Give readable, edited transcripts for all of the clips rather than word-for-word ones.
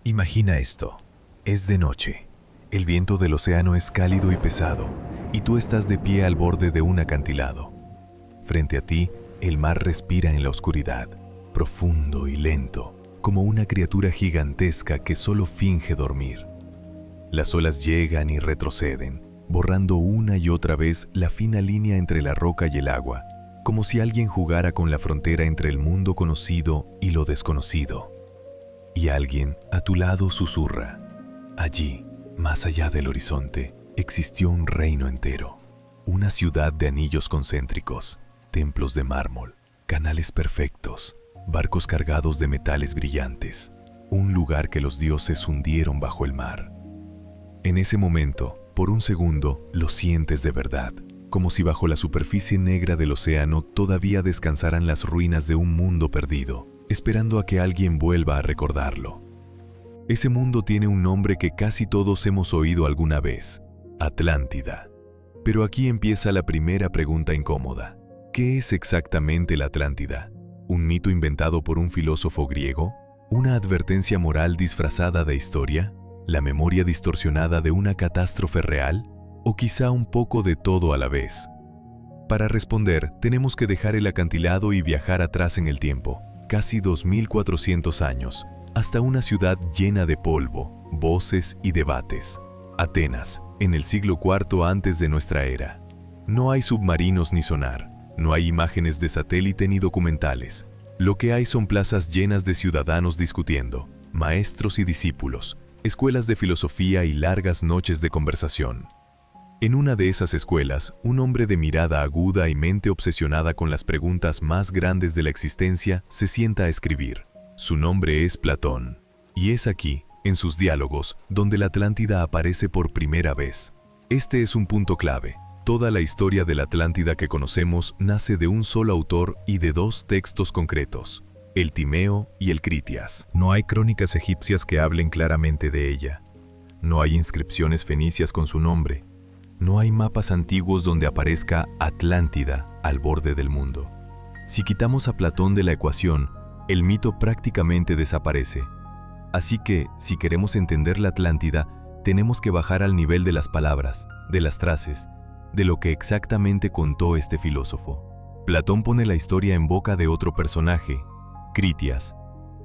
Imagina esto. Es de noche. El viento del océano es cálido y pesado, y tú estás de pie al borde de un acantilado. Frente a ti, el mar respira en la oscuridad, profundo y lento, como una criatura gigantesca que solo finge dormir. Las olas llegan y retroceden, borrando una y otra vez la fina línea entre la roca y el agua, como si alguien jugara con la frontera entre el mundo conocido y lo desconocido. Y alguien a tu lado susurra: allí, más allá del horizonte, existió un reino entero, una ciudad de anillos concéntricos, templos de mármol, canales perfectos, barcos cargados de metales brillantes, un lugar que los dioses hundieron bajo el mar. En ese momento, por un segundo, lo sientes de verdad, como si bajo la superficie negra del océano todavía descansaran las ruinas de un mundo perdido, esperando a que alguien vuelva a recordarlo. Ese mundo tiene un nombre que casi todos hemos oído alguna vez: Atlántida. Pero aquí empieza la primera pregunta incómoda. ¿Qué es exactamente la Atlántida? ¿Un mito inventado por un filósofo griego? ¿Una advertencia moral disfrazada de historia? ¿La memoria distorsionada de una catástrofe real? ¿O quizá un poco de todo a la vez? Para responder, tenemos que dejar el acantilado y viajar atrás en el tiempo, casi 2400 años, hasta una ciudad llena de polvo, voces y debates. Atenas, en el siglo IV antes de nuestra era. No hay submarinos ni sonar, no hay imágenes de satélite ni documentales. Lo que hay son plazas llenas de ciudadanos discutiendo, maestros y discípulos, escuelas de filosofía y largas noches de conversación. En una de esas escuelas, un hombre de mirada aguda y mente obsesionada con las preguntas más grandes de la existencia se sienta a escribir. Su nombre es Platón, y es aquí, en sus diálogos, donde la Atlántida aparece por primera vez. Este es un punto clave. Toda la historia de la Atlántida que conocemos nace de un solo autor y de dos textos concretos: el Timeo y el Critias. No hay crónicas egipcias que hablen claramente de ella. No hay inscripciones fenicias con su nombre. No hay mapas antiguos donde aparezca Atlántida al borde del mundo. Si quitamos a Platón de la ecuación, el mito prácticamente desaparece. Así que, si queremos entender la Atlántida, tenemos que bajar al nivel de las palabras, de las frases, de lo que exactamente contó este filósofo. Platón pone la historia en boca de otro personaje, Critias,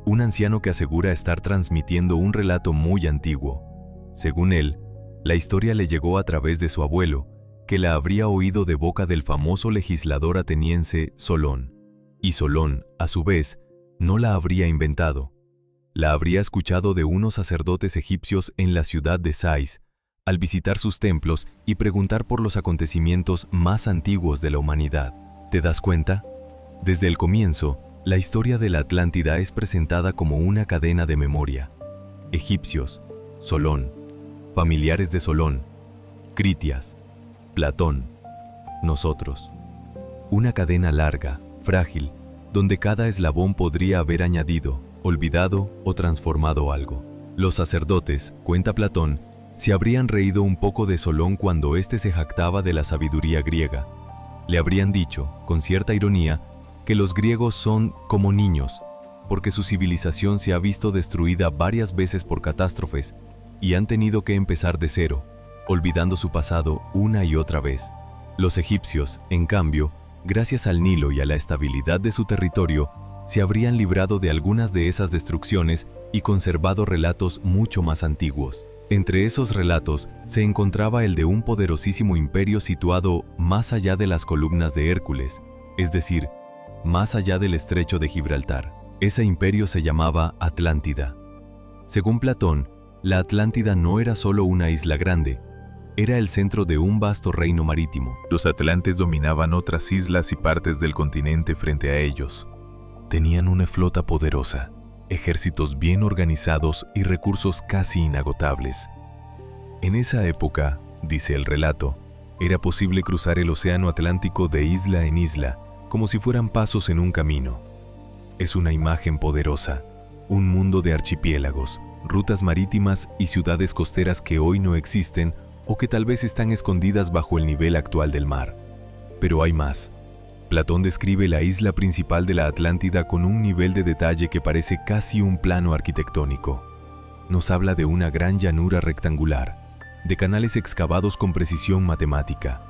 un anciano que asegura estar transmitiendo un relato muy antiguo. Según él, la historia le llegó a través de su abuelo, que la habría oído de boca del famoso legislador ateniense Solón. Y Solón, a su vez, no la habría inventado. La habría escuchado de unos sacerdotes egipcios en la ciudad de Sais, al visitar sus templos y preguntar por los acontecimientos más antiguos de la humanidad. ¿Te das cuenta? Desde el comienzo, la historia de la Atlántida es presentada como una cadena de memoria. Egipcios, Solón, familiares de Solón, Critias, Platón, nosotros. Una cadena larga, frágil, donde cada eslabón podría haber añadido, olvidado o transformado algo. Los sacerdotes, cuenta Platón, se habrían reído un poco de Solón cuando éste se jactaba de la sabiduría griega. Le habrían dicho, con cierta ironía, que los griegos son como niños, porque su civilización se ha visto destruida varias veces por catástrofes y han tenido que empezar de cero, olvidando su pasado una y otra vez. Los egipcios, en cambio, gracias al Nilo y a la estabilidad de su territorio, se habrían librado de algunas de esas destrucciones y conservado relatos mucho más antiguos. Entre esos relatos se encontraba el de un poderosísimo imperio situado más allá de las columnas de Hércules, es decir, más allá del estrecho de Gibraltar. Ese imperio se llamaba Atlántida. Según Platón, la Atlántida no era solo una isla grande, era el centro de un vasto reino marítimo. Los atlantes dominaban otras islas y partes del continente frente a ellos. Tenían una flota poderosa, ejércitos bien organizados y recursos casi inagotables. En esa época, dice el relato, era posible cruzar el océano Atlántico de isla en isla, como si fueran pasos en un camino. Es una imagen poderosa, un mundo de archipiélagos, rutas marítimas y ciudades costeras que hoy no existen o que tal vez están escondidas bajo el nivel actual del mar. Pero hay más. Platón describe la isla principal de la Atlántida con un nivel de detalle que parece casi un plano arquitectónico. nos habla de una gran llanura rectangular, de canales excavados con precisión matemática,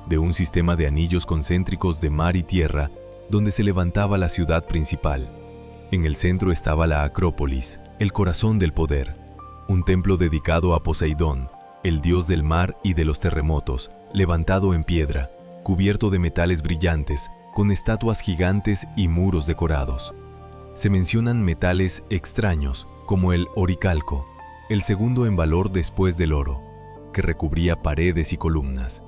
de un sistema de anillos concéntricos de mar y tierra donde se levantaba la ciudad principal. En el centro estaba la Acrópolis, el corazón del poder, un templo dedicado a Poseidón, el dios del mar y de los terremotos, levantado en piedra, cubierto de metales brillantes, con estatuas gigantes y muros decorados. Se mencionan metales extraños, como el oricalco, el segundo en valor después del oro, que recubría paredes y columnas.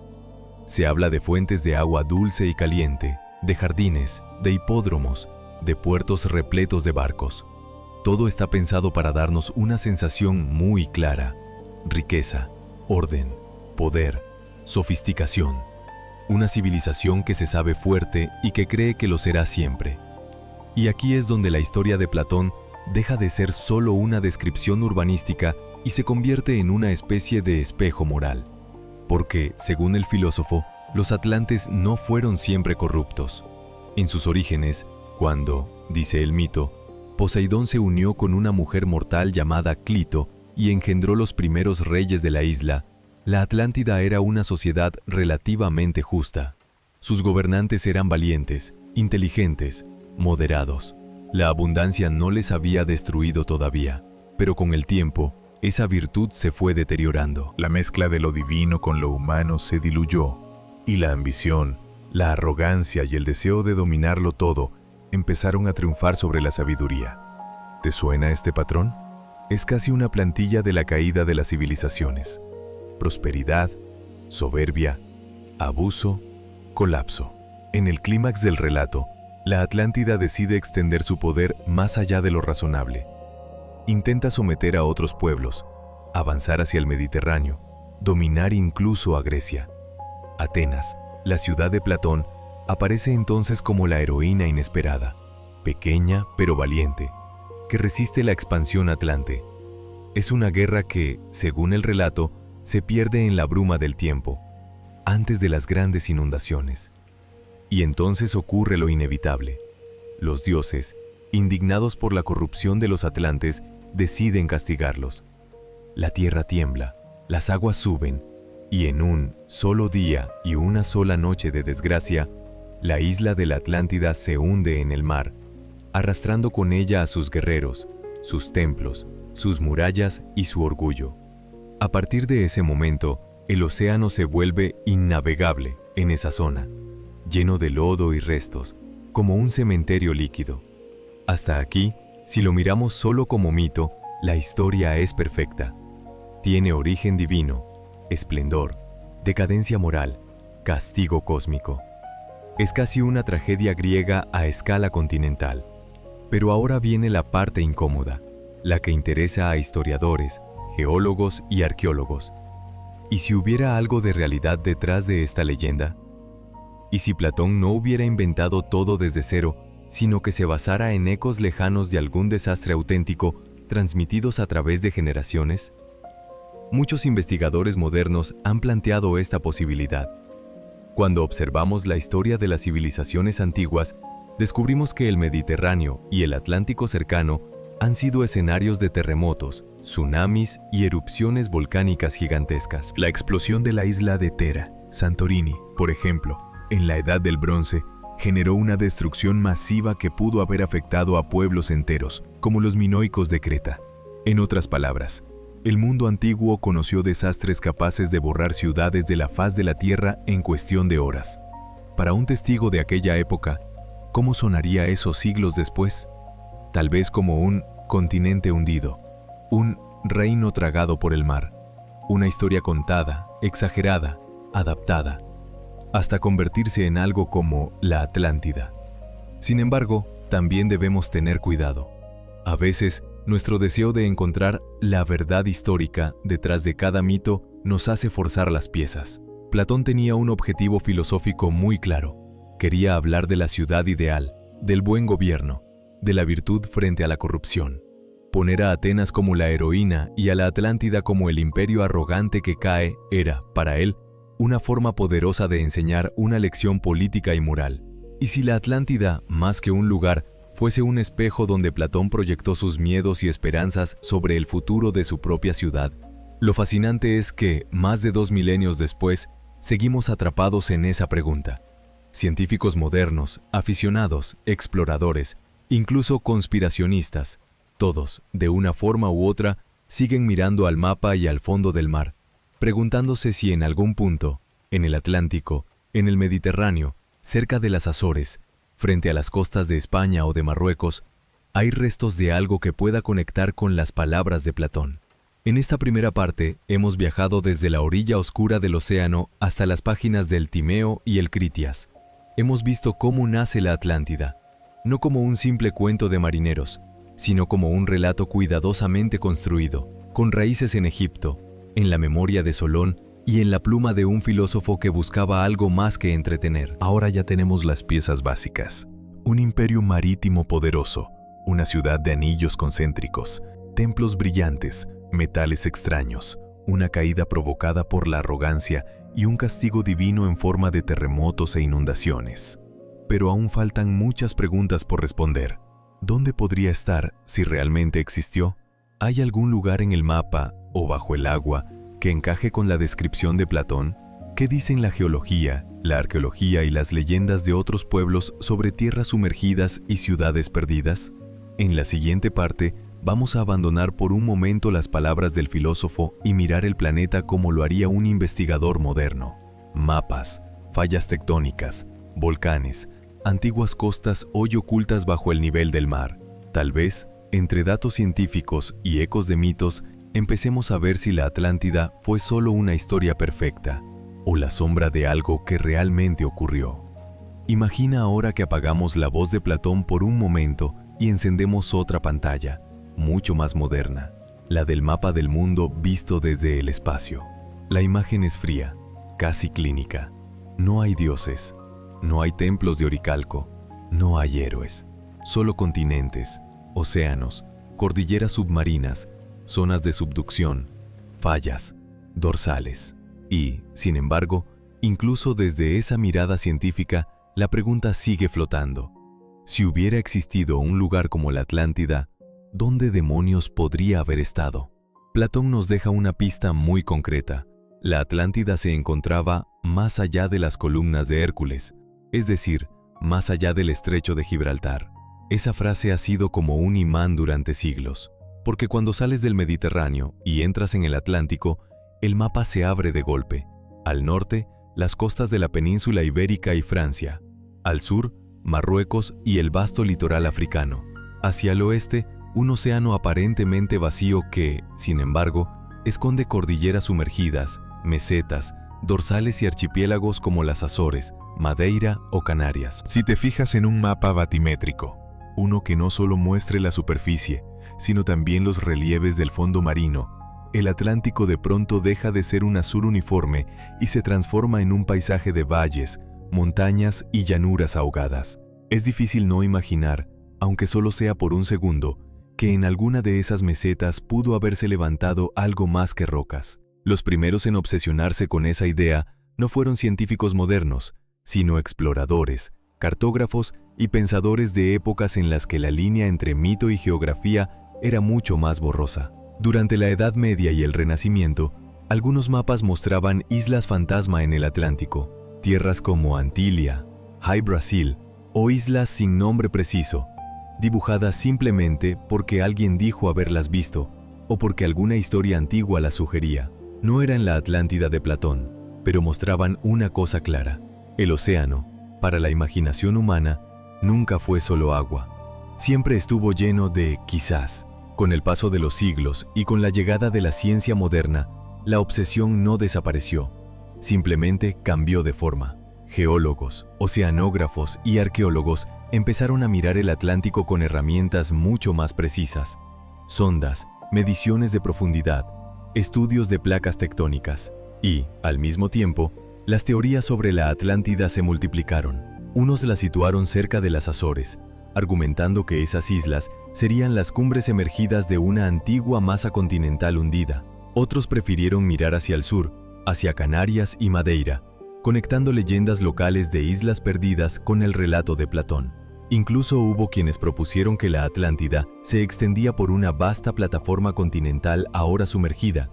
Se habla de fuentes de agua dulce y caliente, de jardines, de hipódromos, de puertos repletos de barcos. Todo está pensado para darnos una sensación muy clara: riqueza, orden, poder, sofisticación. Una civilización que se sabe fuerte y que cree que lo será siempre. Y aquí es donde la historia de Platón deja de ser solo una descripción urbanística y se convierte en una especie de espejo moral. Porque, según el filósofo, los atlantes no fueron siempre corruptos. En sus orígenes, cuando, dice el mito, Poseidón se unió con una mujer mortal llamada Clito y engendró los primeros reyes de la isla, la Atlántida era una sociedad relativamente justa. Sus gobernantes eran valientes, inteligentes, moderados. La abundancia no les había destruido todavía, pero con el tiempo, esa virtud se fue deteriorando. La mezcla de lo divino con lo humano se diluyó, y la ambición, la arrogancia y el deseo de dominarlo todo empezaron a triunfar sobre la sabiduría. ¿Te suena este patrón? Es casi una plantilla de la caída de las civilizaciones. Prosperidad, soberbia, abuso, colapso. En el clímax del relato, la Atlántida decide extender su poder más allá de lo razonable. Intenta someter a otros pueblos, avanzar hacia el Mediterráneo, dominar incluso a Grecia. Atenas, la ciudad de Platón, aparece entonces como la heroína inesperada, pequeña pero valiente, que resiste la expansión atlante. Es una guerra que, según el relato, se pierde en la bruma del tiempo, antes de las grandes inundaciones. Y entonces ocurre lo inevitable. Los dioses, indignados por la corrupción de los atlantes, deciden castigarlos. La tierra tiembla, las aguas suben, y en un solo día y una sola noche de desgracia, la isla de la Atlántida se hunde en el mar, arrastrando con ella a sus guerreros, sus templos, sus murallas y su orgullo. A partir de ese momento, el océano se vuelve innavegable en esa zona, lleno de lodo y restos, como un cementerio líquido. Hasta aquí, si lo miramos solo como mito, la historia es perfecta. Tiene origen divino, esplendor, decadencia moral, castigo cósmico. Es casi una tragedia griega a escala continental. Pero ahora viene la parte incómoda, la que interesa a historiadores, geólogos y arqueólogos. ¿Y si hubiera algo de realidad detrás de esta leyenda? ¿Y si Platón no hubiera inventado todo desde cero, sino que se basara en ecos lejanos de algún desastre auténtico transmitidos a través de generaciones? Muchos investigadores modernos han planteado esta posibilidad. Cuando observamos la historia de las civilizaciones antiguas, descubrimos que el Mediterráneo y el Atlántico cercano han sido escenarios de terremotos, tsunamis y erupciones volcánicas gigantescas. La explosión de la isla de Tera, Santorini, por ejemplo, en la Edad del Bronce, generó una destrucción masiva que pudo haber afectado a pueblos enteros, como los minoicos de Creta. En otras palabras, el mundo antiguo conoció desastres capaces de borrar ciudades de la faz de la tierra en cuestión de horas. Para un testigo de aquella época, ¿cómo sonaría eso siglos después? Tal vez como un continente hundido, un reino tragado por el mar, una historia contada, exagerada, adaptada, hasta convertirse en algo como la Atlántida. Sin embargo, también debemos tener cuidado. A veces, nuestro deseo de encontrar la verdad histórica detrás de cada mito nos hace forzar las piezas. Platón tenía un objetivo filosófico muy claro. Quería hablar de la ciudad ideal, del buen gobierno, de la virtud frente a la corrupción. Poner a Atenas como la heroína y a la Atlántida como el imperio arrogante que cae era, para él, una forma poderosa de enseñar una lección política y moral. Y si la Atlántida, más que un lugar, fuese un espejo donde Platón proyectó sus miedos y esperanzas sobre el futuro de su propia ciudad. Lo fascinante es que, más de 2 milenios después, seguimos atrapados en esa pregunta. Científicos modernos, aficionados, exploradores, incluso conspiracionistas, todos, de una forma u otra, siguen mirando al mapa y al fondo del mar, preguntándose si en algún punto, en el Atlántico, en el Mediterráneo, cerca de las Azores, frente a las costas de España o de Marruecos, hay restos de algo que pueda conectar con las palabras de Platón. En esta primera parte hemos viajado desde la orilla oscura del océano hasta las páginas del Timeo y el Critias. Hemos visto cómo nace la Atlántida, no como un simple cuento de marineros, sino como un relato cuidadosamente construido, con raíces en Egipto, en la memoria de Solón y en la pluma de un filósofo que buscaba algo más que entretener. Ahora ya tenemos las piezas básicas. Un imperio marítimo poderoso, una ciudad de anillos concéntricos, templos brillantes, metales extraños, una caída provocada por la arrogancia y un castigo divino en forma de terremotos e inundaciones. Pero aún faltan muchas preguntas por responder. ¿Dónde podría estar si realmente existió? ¿Hay algún lugar en el mapa o bajo el agua que encaje con la descripción de Platón? ¿Qué dicen la geología, la arqueología y las leyendas de otros pueblos sobre tierras sumergidas y ciudades perdidas? En la siguiente parte, vamos a abandonar por un momento las palabras del filósofo y mirar el planeta como lo haría un investigador moderno. Mapas, fallas tectónicas, volcanes, antiguas costas hoy ocultas bajo el nivel del mar. Tal vez, entre datos científicos y ecos de mitos, empecemos a ver si la Atlántida fue solo una historia perfecta o la sombra de algo que realmente ocurrió. Imagina ahora que apagamos la voz de Platón por un momento y encendemos otra pantalla, mucho más moderna, la del mapa del mundo visto desde el espacio. La imagen es fría, casi clínica. No hay dioses, no hay templos de oricalco, no hay héroes, solo continentes, océanos, cordilleras submarinas, zonas de subducción, fallas, dorsales. Y, sin embargo, incluso desde esa mirada científica, la pregunta sigue flotando. Si hubiera existido un lugar como la Atlántida, ¿dónde demonios podría haber estado? Platón nos deja una pista muy concreta. La Atlántida se encontraba más allá de las columnas de Hércules, es decir, más allá del estrecho de Gibraltar. Esa frase ha sido como un imán durante siglos, porque cuando sales del Mediterráneo y entras en el Atlántico, el mapa se abre de golpe. Al norte, las costas de la península ibérica y Francia. Al sur, Marruecos y el vasto litoral africano. Hacia el oeste, un océano aparentemente vacío que, sin embargo, esconde cordilleras sumergidas, mesetas, dorsales y archipiélagos como las Azores, Madeira o Canarias. Si te fijas en un mapa batimétrico, uno que no solo muestre la superficie, sino también los relieves del fondo marino, el Atlántico de pronto deja de ser un azul uniforme y se transforma en un paisaje de valles, montañas y llanuras ahogadas. Es difícil no imaginar, aunque solo sea por un segundo, que en alguna de esas mesetas pudo haberse levantado algo más que rocas. Los primeros en obsesionarse con esa idea no fueron científicos modernos, sino exploradores, cartógrafos y pensadores de épocas en las que la línea entre mito y geografía era mucho más borrosa. Durante la Edad Media y el Renacimiento, algunos mapas mostraban islas fantasma en el Atlántico, tierras como Antilia, High Brasil o islas sin nombre preciso, dibujadas simplemente porque alguien dijo haberlas visto o porque alguna historia antigua las sugería. No eran la Atlántida de Platón, pero mostraban una cosa clara. El océano, para la imaginación humana, nunca fue solo agua. Siempre estuvo lleno de quizás. Con el paso de los siglos y con la llegada de la ciencia moderna, la obsesión no desapareció, simplemente cambió de forma. Geólogos, oceanógrafos y arqueólogos empezaron a mirar el Atlántico con herramientas mucho más precisas. Sondas, mediciones de profundidad, estudios de placas tectónicas y, al mismo tiempo, las teorías sobre la Atlántida se multiplicaron. Unos la situaron cerca de las Azores, argumentando que esas islas serían las cumbres emergidas de una antigua masa continental hundida. Otros prefirieron mirar hacia el sur, hacia Canarias y Madeira, conectando leyendas locales de islas perdidas con el relato de Platón. Incluso hubo quienes propusieron que la Atlántida se extendía por una vasta plataforma continental ahora sumergida,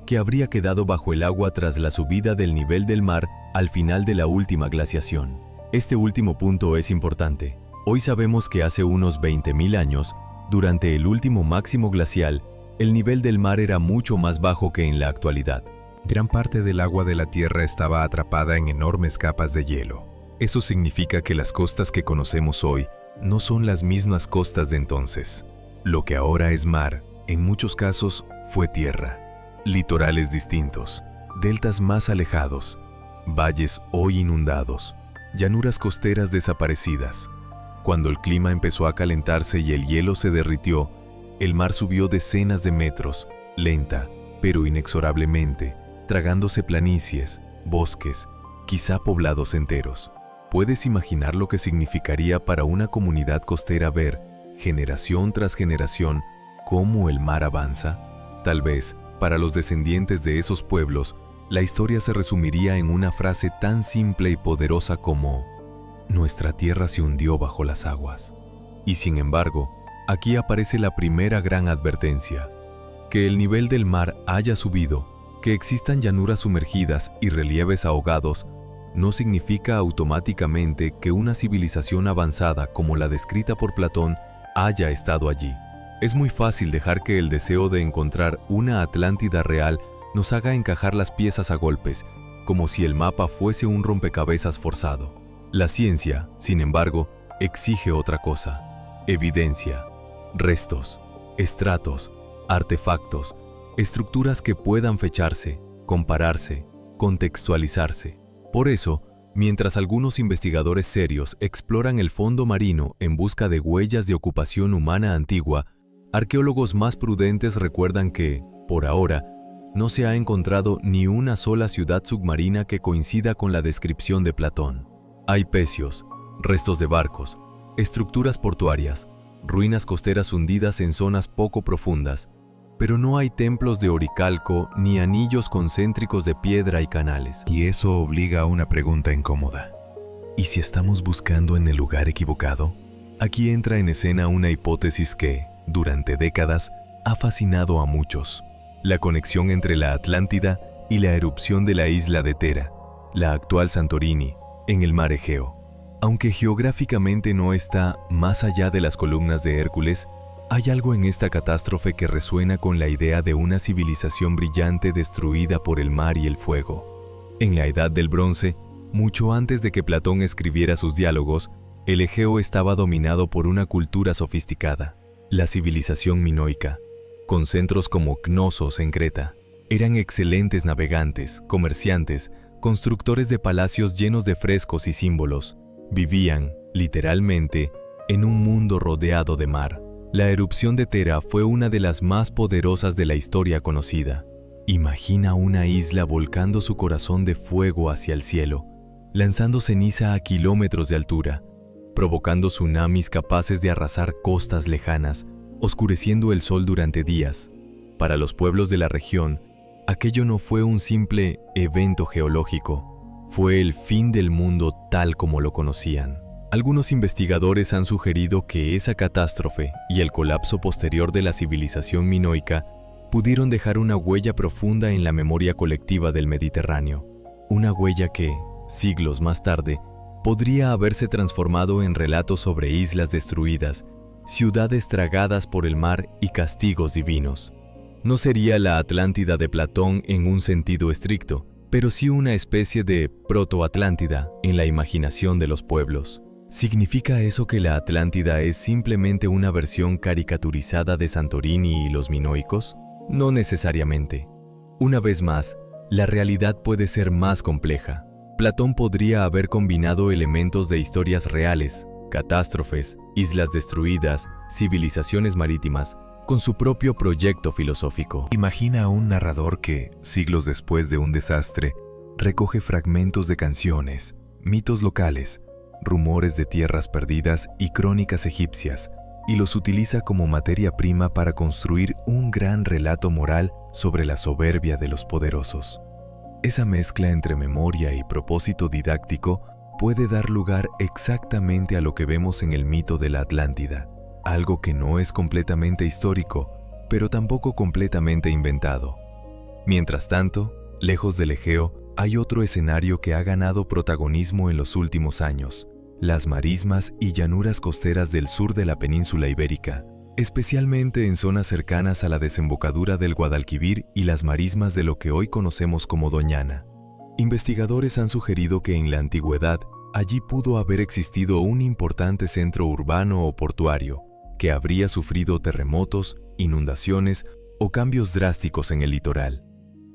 que habría quedado bajo el agua tras la subida del nivel del mar al final de la última glaciación. Este último punto es importante. Hoy sabemos que hace unos 20.000 años, durante el último máximo glacial, el nivel del mar era mucho más bajo que en la actualidad. Gran parte del agua de la Tierra estaba atrapada en enormes capas de hielo. Eso significa que las costas que conocemos hoy no son las mismas costas de entonces. Lo que ahora es mar, en muchos casos, fue tierra. Litorales distintos, deltas más alejados, valles hoy inundados, llanuras costeras desaparecidas. Cuando el clima empezó a calentarse y el hielo se derritió, el mar subió decenas de metros, lenta, pero inexorablemente, tragándose planicies, bosques, quizá poblados enteros. ¿Puedes imaginar lo que significaría para una comunidad costera ver, generación tras generación, cómo el mar avanza? Tal vez, para los descendientes de esos pueblos, la historia se resumiría en una frase tan simple y poderosa como: nuestra tierra se hundió bajo las aguas. Y sin embargo, aquí aparece la primera gran advertencia. Que el nivel del mar haya subido, que existan llanuras sumergidas y relieves ahogados, no significa automáticamente que una civilización avanzada como la descrita por Platón haya estado allí. Es muy fácil dejar que el deseo de encontrar una Atlántida real nos haga encajar las piezas a golpes, como si el mapa fuese un rompecabezas forzado. La ciencia, sin embargo, exige otra cosa: evidencia, restos, estratos, artefactos, estructuras que puedan fecharse, compararse, contextualizarse. Por eso, mientras algunos investigadores serios exploran el fondo marino en busca de huellas de ocupación humana antigua, arqueólogos más prudentes recuerdan que, por ahora, no se ha encontrado ni una sola ciudad submarina que coincida con la descripción de Platón. Hay pecios, restos de barcos, estructuras portuarias, ruinas costeras hundidas en zonas poco profundas, pero no hay templos de oricalco ni anillos concéntricos de piedra y canales. Y eso obliga a una pregunta incómoda. ¿Y si estamos buscando en el lugar equivocado? Aquí entra en escena una hipótesis que, durante décadas, ha fascinado a muchos: la conexión entre la Atlántida y la erupción de la isla de Thera, la actual Santorini, en el mar Egeo. Aunque geográficamente no está más allá de las columnas de Hércules, hay algo en esta catástrofe que resuena con la idea de una civilización brillante destruida por el mar y el fuego. En la Edad del Bronce, mucho antes de que Platón escribiera sus diálogos, el Egeo estaba dominado por una cultura sofisticada, la civilización minoica, con centros como Cnosos en Creta. Eran excelentes navegantes, comerciantes, constructores de palacios llenos de frescos y símbolos. Vivían, literalmente, en un mundo rodeado de mar. La erupción de Thera fue una de las más poderosas de la historia conocida. Imagina una isla volcando su corazón de fuego hacia el cielo, lanzando ceniza a kilómetros de altura, provocando tsunamis capaces de arrasar costas lejanas, oscureciendo el sol durante días. Para los pueblos de la región, aquello no fue un simple evento geológico, fue el fin del mundo tal como lo conocían. Algunos investigadores han sugerido que esa catástrofe y el colapso posterior de la civilización minoica pudieron dejar una huella profunda en la memoria colectiva del Mediterráneo, una huella que, siglos más tarde, podría haberse transformado en relatos sobre islas destruidas, ciudades tragadas por el mar y castigos divinos. No sería la Atlántida de Platón en un sentido estricto, pero sí una especie de proto-Atlántida en la imaginación de los pueblos. ¿Significa eso que la Atlántida es simplemente una versión caricaturizada de Santorini y los minoicos? No necesariamente. Una vez más, la realidad puede ser más compleja. Platón podría haber combinado elementos de historias reales, catástrofes, islas destruidas, civilizaciones marítimas, con su propio proyecto filosófico. Imagina a un narrador que, siglos después de un desastre, recoge fragmentos de canciones, mitos locales, rumores de tierras perdidas y crónicas egipcias, y los utiliza como materia prima para construir un gran relato moral sobre la soberbia de los poderosos. Esa mezcla entre memoria y propósito didáctico puede dar lugar exactamente a lo que vemos en el mito de la Atlántida, algo que no es completamente histórico, pero tampoco completamente inventado. Mientras tanto, lejos del Egeo, hay otro escenario que ha ganado protagonismo en los últimos años: las marismas y llanuras costeras del sur de la península ibérica, especialmente en zonas cercanas a la desembocadura del Guadalquivir y las marismas de lo que hoy conocemos como Doñana. Investigadores han sugerido que en la antigüedad allí pudo haber existido un importante centro urbano o portuario, que habría sufrido terremotos, inundaciones o cambios drásticos en el litoral.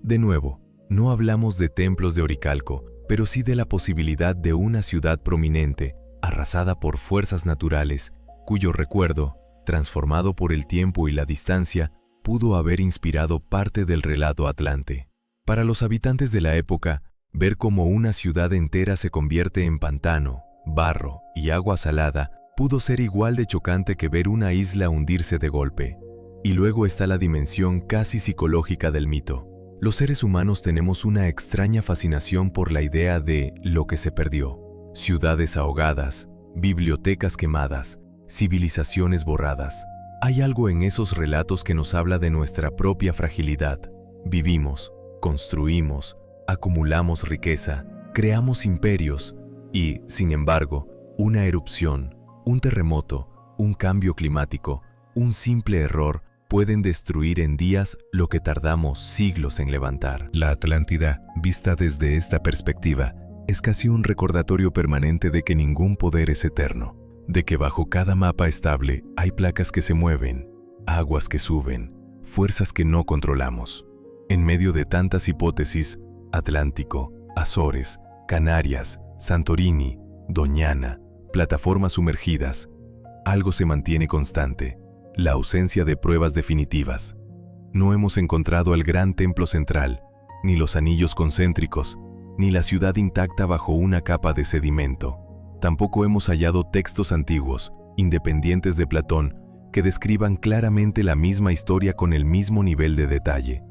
De nuevo, no hablamos de templos de oricalco, pero sí de la posibilidad de una ciudad prominente, arrasada por fuerzas naturales, cuyo recuerdo, transformado por el tiempo y la distancia, pudo haber inspirado parte del relato atlante. Para los habitantes de la época, ver cómo una ciudad entera se convierte en pantano, barro y agua salada pudo ser igual de chocante que ver una isla hundirse de golpe. Y luego está la dimensión casi psicológica del mito. Los seres humanos tenemos una extraña fascinación por la idea de lo que se perdió. Ciudades ahogadas, bibliotecas quemadas, civilizaciones borradas. Hay algo en esos relatos que nos habla de nuestra propia fragilidad. Vivimos, construimos, acumulamos riqueza, creamos imperios y, sin embargo, una erupción, un terremoto, un cambio climático, un simple error pueden destruir en días lo que tardamos siglos en levantar. La Atlántida, vista desde esta perspectiva, es casi un recordatorio permanente de que ningún poder es eterno, de que bajo cada mapa estable hay placas que se mueven, aguas que suben, fuerzas que no controlamos. En medio de tantas hipótesis, Atlántico, Azores, Canarias, Santorini, Doñana, plataformas sumergidas, algo se mantiene constante: la ausencia de pruebas definitivas. No hemos encontrado el gran templo central, ni los anillos concéntricos, ni la ciudad intacta bajo una capa de sedimento. Tampoco hemos hallado textos antiguos, independientes de Platón, que describan claramente la misma historia con el mismo nivel de detalle.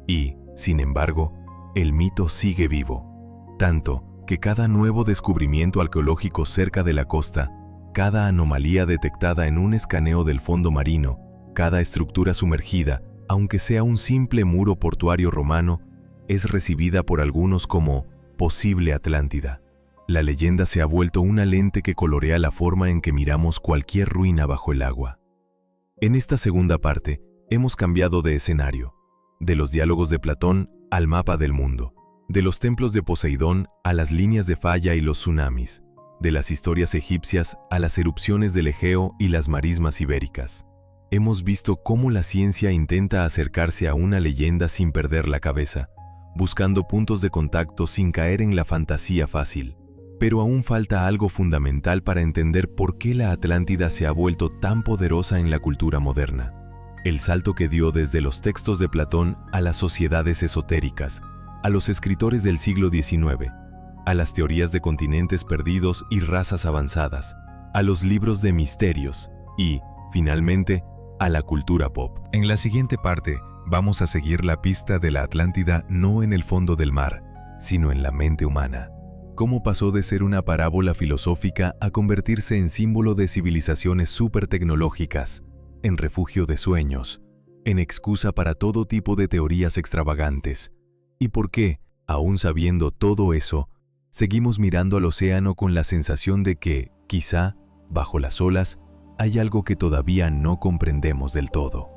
Y, sin embargo, el mito sigue vivo, tanto que cada nuevo descubrimiento arqueológico cerca de la costa, cada anomalía detectada en un escaneo del fondo marino, cada estructura sumergida, aunque sea un simple muro portuario romano, es recibida por algunos como posible Atlántida. La leyenda se ha vuelto una lente que colorea la forma en que miramos cualquier ruina bajo el agua. En esta segunda parte, hemos cambiado de escenario, de los diálogos de Platón al mapa del mundo, de los templos de Poseidón a las líneas de falla y los tsunamis, de las historias egipcias a las erupciones del Egeo y las marismas ibéricas. Hemos visto cómo la ciencia intenta acercarse a una leyenda sin perder la cabeza, buscando puntos de contacto sin caer en la fantasía fácil. Pero aún falta algo fundamental para entender por qué la Atlántida se ha vuelto tan poderosa en la cultura moderna. El salto que dio desde los textos de Platón a las sociedades esotéricas, a los escritores del siglo XIX, a las teorías de continentes perdidos y razas avanzadas, a los libros de misterios y, finalmente, a la cultura pop. En la siguiente parte, vamos a seguir la pista de la Atlántida no en el fondo del mar, sino en la mente humana. Cómo pasó de ser una parábola filosófica a convertirse en símbolo de civilizaciones supertecnológicas, en refugio de sueños, en excusa para todo tipo de teorías extravagantes. ¿Y por qué, aún sabiendo todo eso, seguimos mirando al océano con la sensación de que, quizá, bajo las olas, hay algo que todavía no comprendemos del todo?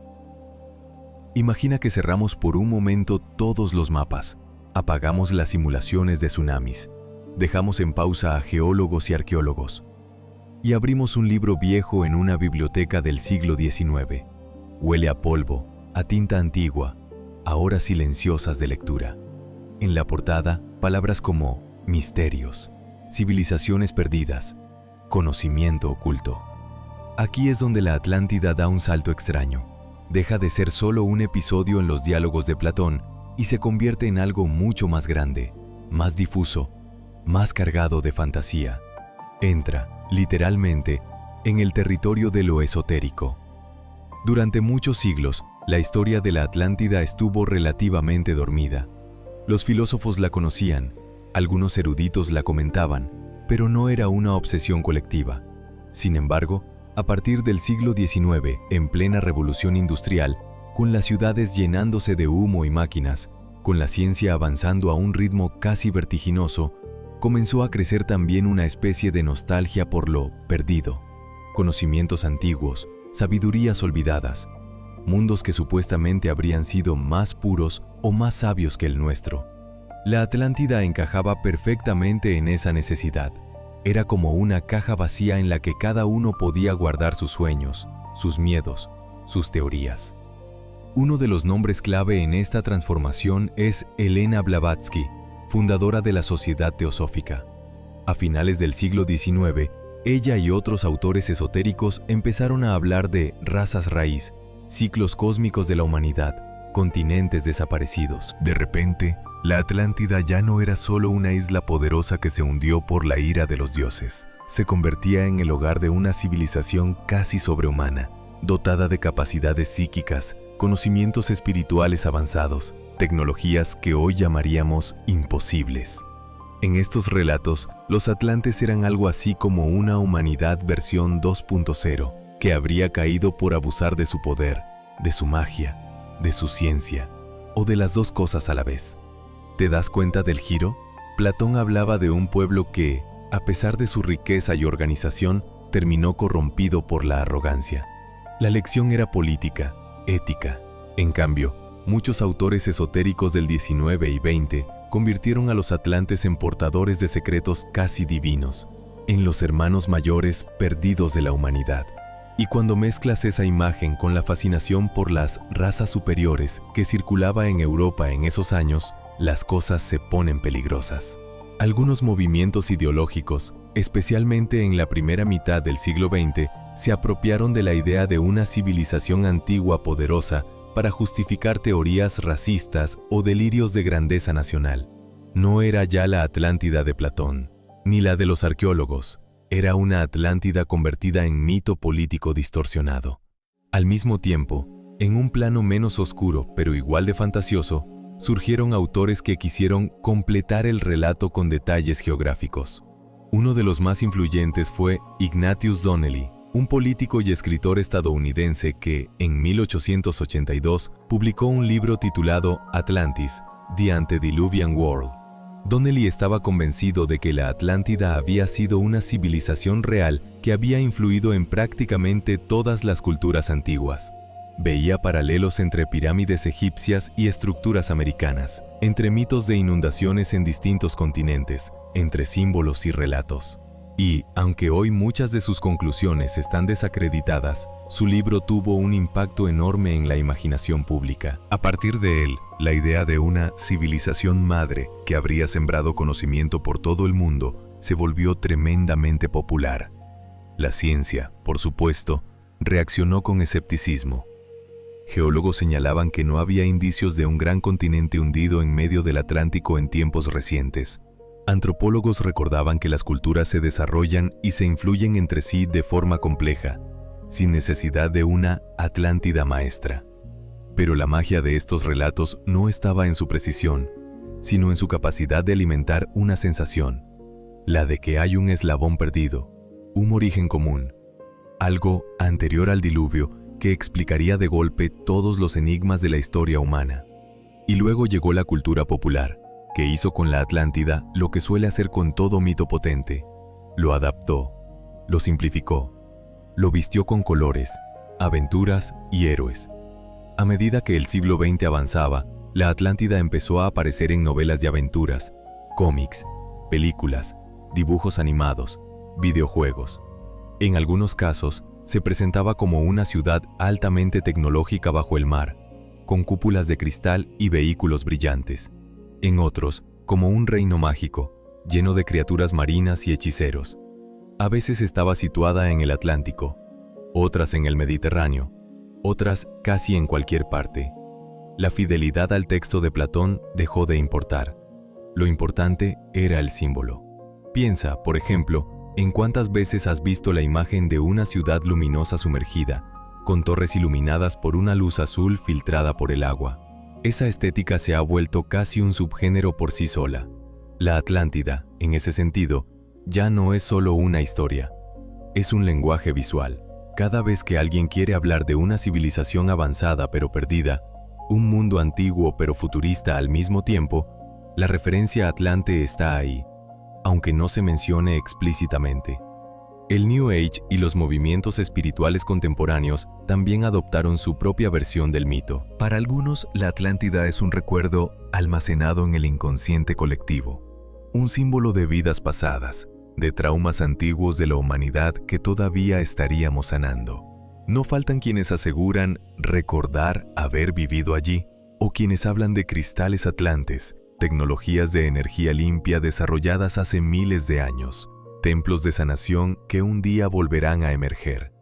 Imagina que cerramos por un momento todos los mapas, apagamos las simulaciones de tsunamis, dejamos en pausa a geólogos y arqueólogos, y abrimos un libro viejo en una biblioteca del siglo XIX. Huele a polvo, a tinta antigua, a horas silenciosas de lectura. En la portada, palabras como misterios, civilizaciones perdidas, conocimiento oculto. Aquí es donde la Atlántida da un salto extraño. Deja de ser solo un episodio en los diálogos de Platón y se convierte en algo mucho más grande, más difuso, más cargado de fantasía. Entra, literalmente, en el territorio de lo esotérico. Durante muchos siglos, la historia de la Atlántida estuvo relativamente dormida. Los filósofos la conocían, algunos eruditos la comentaban, pero no era una obsesión colectiva. Sin embargo, a partir del siglo XIX, en plena revolución industrial, con las ciudades llenándose de humo y máquinas, con la ciencia avanzando a un ritmo casi vertiginoso, comenzó a crecer también una especie de nostalgia por lo perdido. Conocimientos antiguos, sabidurías olvidadas, mundos que supuestamente habrían sido más puros o más sabios que el nuestro. La Atlántida encajaba perfectamente en esa necesidad. Era como una caja vacía en la que cada uno podía guardar sus sueños, sus miedos, sus teorías. Uno de los nombres clave en esta transformación es Helena Blavatsky, fundadora de la Sociedad Teosófica. A finales del siglo XIX, ella y otros autores esotéricos empezaron a hablar de razas raíz, ciclos cósmicos de la humanidad, continentes desaparecidos. De repente, la Atlántida ya no era solo una isla poderosa que se hundió por la ira de los dioses. Se convertía en el hogar de una civilización casi sobrehumana, dotada de capacidades psíquicas, conocimientos espirituales avanzados, tecnologías que hoy llamaríamos imposibles. En estos relatos, los atlantes eran algo así como una humanidad versión 2.0, que habría caído por abusar de su poder, de su magia, de su ciencia, o de las dos cosas a la vez. ¿Te das cuenta del giro? Platón hablaba de un pueblo que, a pesar de su riqueza y organización, terminó corrompido por la arrogancia. La lección era política, ética. En cambio, muchos autores esotéricos del 19 y 20 convirtieron a los atlantes en portadores de secretos casi divinos, en los hermanos mayores perdidos de la humanidad. Y cuando mezclas esa imagen con la fascinación por las razas superiores que circulaba en Europa en esos años, las cosas se ponen peligrosas. Algunos movimientos ideológicos, especialmente en la primera mitad del siglo XX, se apropiaron de la idea de una civilización antigua poderosa para justificar teorías racistas o delirios de grandeza nacional. No era ya la Atlántida de Platón, ni la de los arqueólogos. Era una Atlántida convertida en mito político distorsionado. Al mismo tiempo, en un plano menos oscuro pero igual de fantasioso, surgieron autores que quisieron completar el relato con detalles geográficos. Uno de los más influyentes fue Ignatius Donnelly, un político y escritor estadounidense que, en 1882, publicó un libro titulado Atlantis, The Antediluvian World. Donnelly estaba convencido de que la Atlántida había sido una civilización real que había influido en prácticamente todas las culturas antiguas. Veía paralelos entre pirámides egipcias y estructuras americanas, entre mitos de inundaciones en distintos continentes, entre símbolos y relatos. Y, aunque hoy muchas de sus conclusiones están desacreditadas, su libro tuvo un impacto enorme en la imaginación pública. A partir de él, la idea de una civilización madre que habría sembrado conocimiento por todo el mundo se volvió tremendamente popular. La ciencia, por supuesto, reaccionó con escepticismo. Geólogos señalaban que no había indicios de un gran continente hundido en medio del Atlántico en tiempos recientes. Antropólogos recordaban que las culturas se desarrollan y se influyen entre sí de forma compleja, sin necesidad de una Atlántida maestra. Pero la magia de estos relatos no estaba en su precisión, sino en su capacidad de alimentar una sensación, la de que hay un eslabón perdido, un origen común, algo anterior al diluvio que explicaría de golpe todos los enigmas de la historia humana. Y luego llegó la cultura popular, que hizo con la Atlántida lo que suele hacer con todo mito potente. Lo adaptó, lo simplificó, lo vistió con colores, aventuras y héroes. A medida que el siglo XX avanzaba, la Atlántida empezó a aparecer en novelas de aventuras, cómics, películas, dibujos animados, videojuegos. En algunos casos, se presentaba como una ciudad altamente tecnológica bajo el mar, con cúpulas de cristal y vehículos brillantes. En otros, como un reino mágico, lleno de criaturas marinas y hechiceros. A veces estaba situada en el Atlántico, otras en el Mediterráneo, otras casi en cualquier parte. La fidelidad al texto de Platón dejó de importar. Lo importante era el símbolo. Piensa, por ejemplo, en cuántas veces has visto la imagen de una ciudad luminosa sumergida, con torres iluminadas por una luz azul filtrada por el agua. Esa estética se ha vuelto casi un subgénero por sí sola. La Atlántida, en ese sentido, ya no es solo una historia, es un lenguaje visual. Cada vez que alguien quiere hablar de una civilización avanzada pero perdida, un mundo antiguo pero futurista al mismo tiempo, la referencia a Atlante está ahí, aunque no se mencione explícitamente. El New Age y los movimientos espirituales contemporáneos también adoptaron su propia versión del mito. Para algunos, la Atlántida es un recuerdo almacenado en el inconsciente colectivo, un símbolo de vidas pasadas, de traumas antiguos de la humanidad que todavía estaríamos sanando. No faltan quienes aseguran recordar haber vivido allí, o quienes hablan de cristales atlantes, tecnologías de energía limpia desarrolladas hace miles de años, templos de sanación que un día volverán a emerger.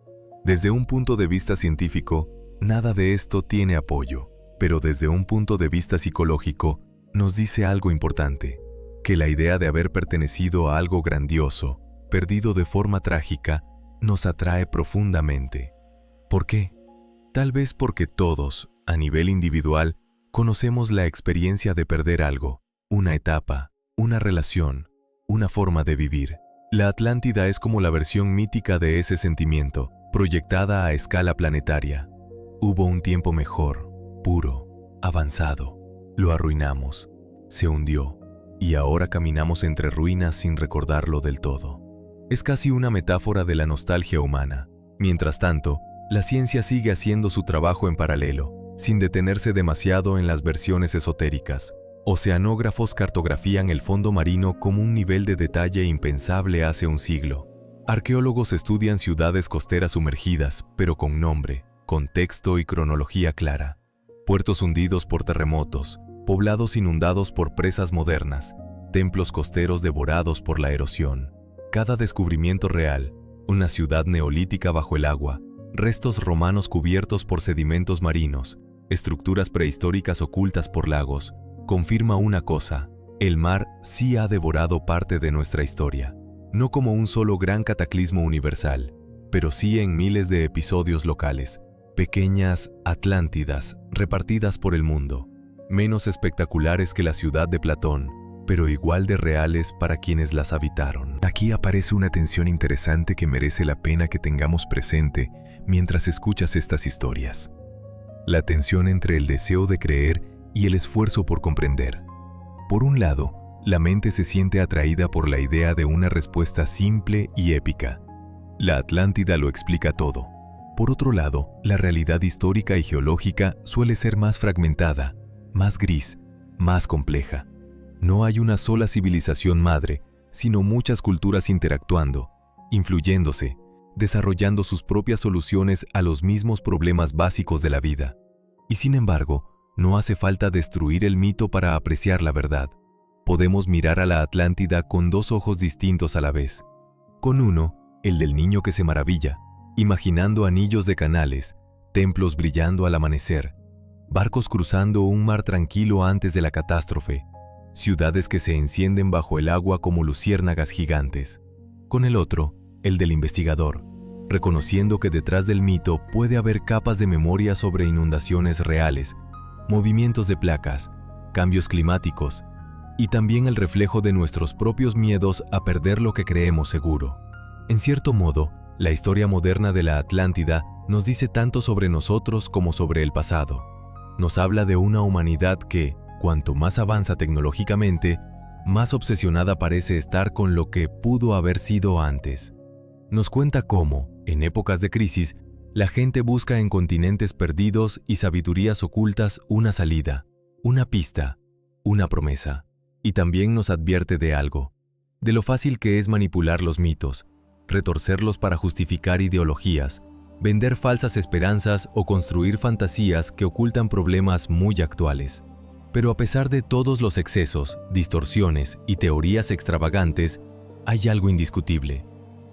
Desde un punto de vista científico, nada de esto tiene apoyo, pero desde un punto de vista psicológico, nos dice algo importante, que la idea de haber pertenecido a algo grandioso, perdido de forma trágica, nos atrae profundamente. ¿Por qué? Tal vez porque todos, a nivel individual, conocemos la experiencia de perder algo, una etapa, una relación, una forma de vivir. La Atlántida es como la versión mítica de ese sentimiento, proyectada a escala planetaria. Hubo un tiempo mejor, puro, avanzado. Lo arruinamos, se hundió, y ahora caminamos entre ruinas sin recordarlo del todo. Es casi una metáfora de la nostalgia humana. Mientras tanto, la ciencia sigue haciendo su trabajo en paralelo, sin detenerse demasiado en las versiones esotéricas. Oceanógrafos cartografían el fondo marino como un nivel de detalle impensable hace un siglo. Arqueólogos estudian ciudades costeras sumergidas, pero con nombre, contexto y cronología clara. Puertos hundidos por terremotos, poblados inundados por presas modernas, templos costeros devorados por la erosión. Cada descubrimiento real, una ciudad neolítica bajo el agua, restos romanos cubiertos por sedimentos marinos, estructuras prehistóricas ocultas por lagos, confirma una cosa: el mar sí ha devorado parte de nuestra historia, no como un solo gran cataclismo universal, pero sí en miles de episodios locales, pequeñas Atlántidas repartidas por el mundo, menos espectaculares que la ciudad de Platón, pero igual de reales para quienes las habitaron. Aquí aparece una tensión interesante que merece la pena que tengamos presente mientras escuchas estas historias. La tensión entre el deseo de creer y el esfuerzo por comprender. Por un lado, la mente se siente atraída por la idea de una respuesta simple y épica. La Atlántida lo explica todo. Por otro lado, la realidad histórica y geológica suele ser más fragmentada, más gris, más compleja. No hay una sola civilización madre, sino muchas culturas interactuando, influyéndose, desarrollando sus propias soluciones a los mismos problemas básicos de la vida. Y sin embargo, no hace falta destruir el mito para apreciar la verdad. Podemos mirar a la Atlántida con dos ojos distintos a la vez. Con uno, el del niño que se maravilla, imaginando anillos de canales, templos brillando al amanecer, barcos cruzando un mar tranquilo antes de la catástrofe, ciudades que se encienden bajo el agua como luciérnagas gigantes. Con el otro, el del investigador, reconociendo que detrás del mito puede haber capas de memoria sobre inundaciones reales, movimientos de placas, cambios climáticos, y también el reflejo de nuestros propios miedos a perder lo que creemos seguro. En cierto modo, la historia moderna de la Atlántida nos dice tanto sobre nosotros como sobre el pasado. Nos habla de una humanidad que, cuanto más avanza tecnológicamente, más obsesionada parece estar con lo que pudo haber sido antes. Nos cuenta cómo, en épocas de crisis, la gente busca en continentes perdidos y sabidurías ocultas una salida, una pista, una promesa. Y también nos advierte de algo, de lo fácil que es manipular los mitos, retorcerlos para justificar ideologías, vender falsas esperanzas o construir fantasías que ocultan problemas muy actuales. Pero a pesar de todos los excesos, distorsiones y teorías extravagantes, hay algo indiscutible.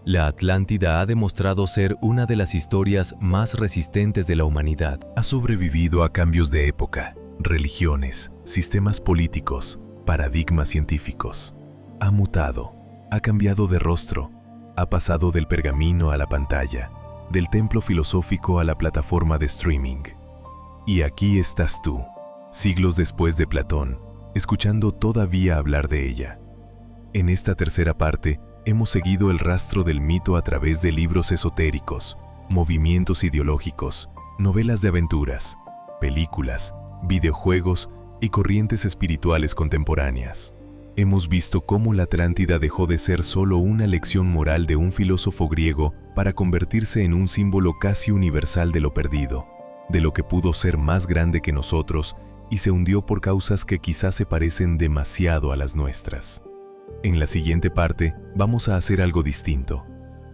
La Atlántida ha demostrado ser una de las historias más resistentes de la humanidad. Ha sobrevivido a cambios de época, religiones, sistemas políticos, paradigmas científicos. Ha mutado, ha cambiado de rostro, ha pasado del pergamino a la pantalla, del templo filosófico a la plataforma de streaming. Y aquí estás tú, siglos después de Platón, escuchando todavía hablar de ella. En esta tercera parte, hemos seguido el rastro del mito a través de libros esotéricos, movimientos ideológicos, novelas de aventuras, películas, videojuegos y corrientes espirituales contemporáneas. Hemos visto cómo la Atlántida dejó de ser solo una lección moral de un filósofo griego para convertirse en un símbolo casi universal de lo perdido, de lo que pudo ser más grande que nosotros y se hundió por causas que quizás se parecen demasiado a las nuestras. En la siguiente parte vamos a hacer algo distinto.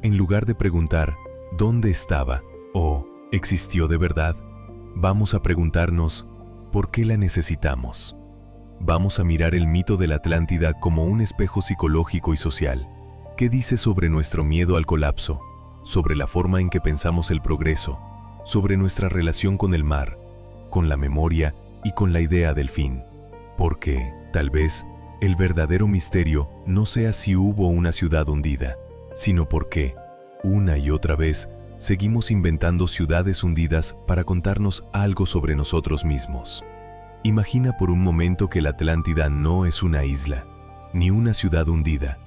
En lugar de preguntar ¿dónde estaba? O ¿existió de verdad? Vamos a preguntarnos ¿por qué la necesitamos? Vamos a mirar el mito de la Atlántida como un espejo psicológico y social. ¿Qué dice sobre nuestro miedo al colapso? Sobre la forma en que pensamos el progreso, sobre nuestra relación con el mar, con la memoria y con la idea del fin. Porque, tal vez, el verdadero misterio no sea si hubo una ciudad hundida, sino porque, una y otra vez, seguimos inventando ciudades hundidas para contarnos algo sobre nosotros mismos. Imagina por un momento que la Atlántida no es una isla, ni una ciudad hundida,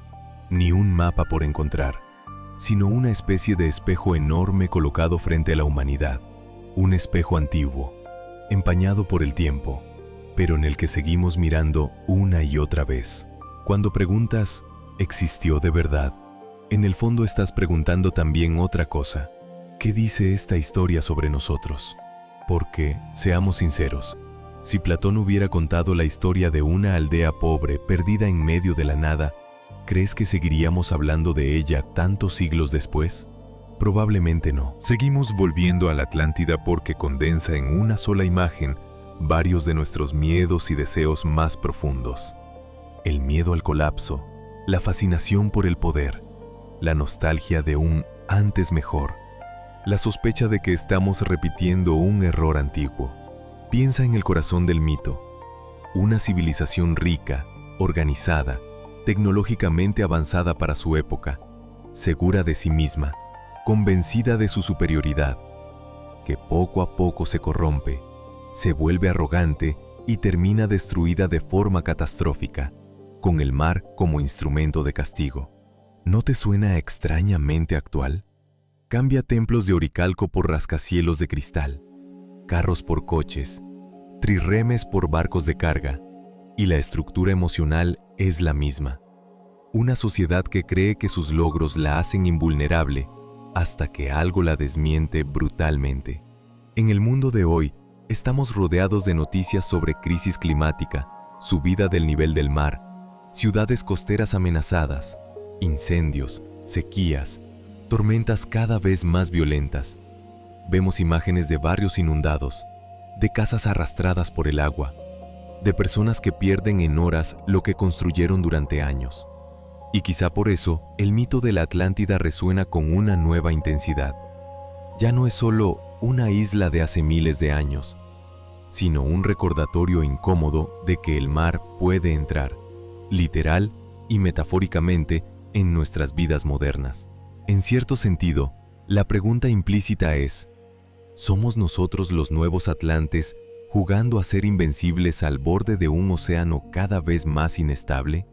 ni un mapa por encontrar, sino una especie de espejo enorme colocado frente a la humanidad, un espejo antiguo, empañado por el tiempo, pero en el que seguimos mirando una y otra vez. Cuando preguntas, ¿existió de verdad? En el fondo estás preguntando también otra cosa. ¿Qué dice esta historia sobre nosotros? Porque, seamos sinceros, si Platón hubiera contado la historia de una aldea pobre perdida en medio de la nada, ¿crees que seguiríamos hablando de ella tantos siglos después? Probablemente no. Seguimos volviendo a la Atlántida porque condensa en una sola imagen varios de nuestros miedos y deseos más profundos. El miedo al colapso, la fascinación por el poder, la nostalgia de un antes mejor, la sospecha de que estamos repitiendo un error antiguo. Piensa en el corazón del mito, una civilización rica, organizada, tecnológicamente avanzada para su época, segura de sí misma, convencida de su superioridad, que poco a poco se corrompe, se vuelve arrogante y termina destruida de forma catastrófica, con el mar como instrumento de castigo. ¿No te suena extrañamente actual? Cambia templos de oricalco por rascacielos de cristal, carros por coches, trirremes por barcos de carga, y la estructura emocional es la misma. Una sociedad que cree que sus logros la hacen invulnerable hasta que algo la desmiente brutalmente. En el mundo de hoy, estamos rodeados de noticias sobre crisis climática, subida del nivel del mar, ciudades costeras amenazadas, incendios, sequías, tormentas cada vez más violentas. Vemos imágenes de barrios inundados, de casas arrastradas por el agua, de personas que pierden en horas lo que construyeron durante años. Y quizá por eso, el mito de la Atlántida resuena con una nueva intensidad. Ya no es solo una isla de hace miles de años, sino un recordatorio incómodo de que el mar puede entrar, literal y metafóricamente, en nuestras vidas modernas. En cierto sentido, la pregunta implícita es, ¿somos nosotros los nuevos atlantes jugando a ser invencibles al borde de un océano cada vez más inestable?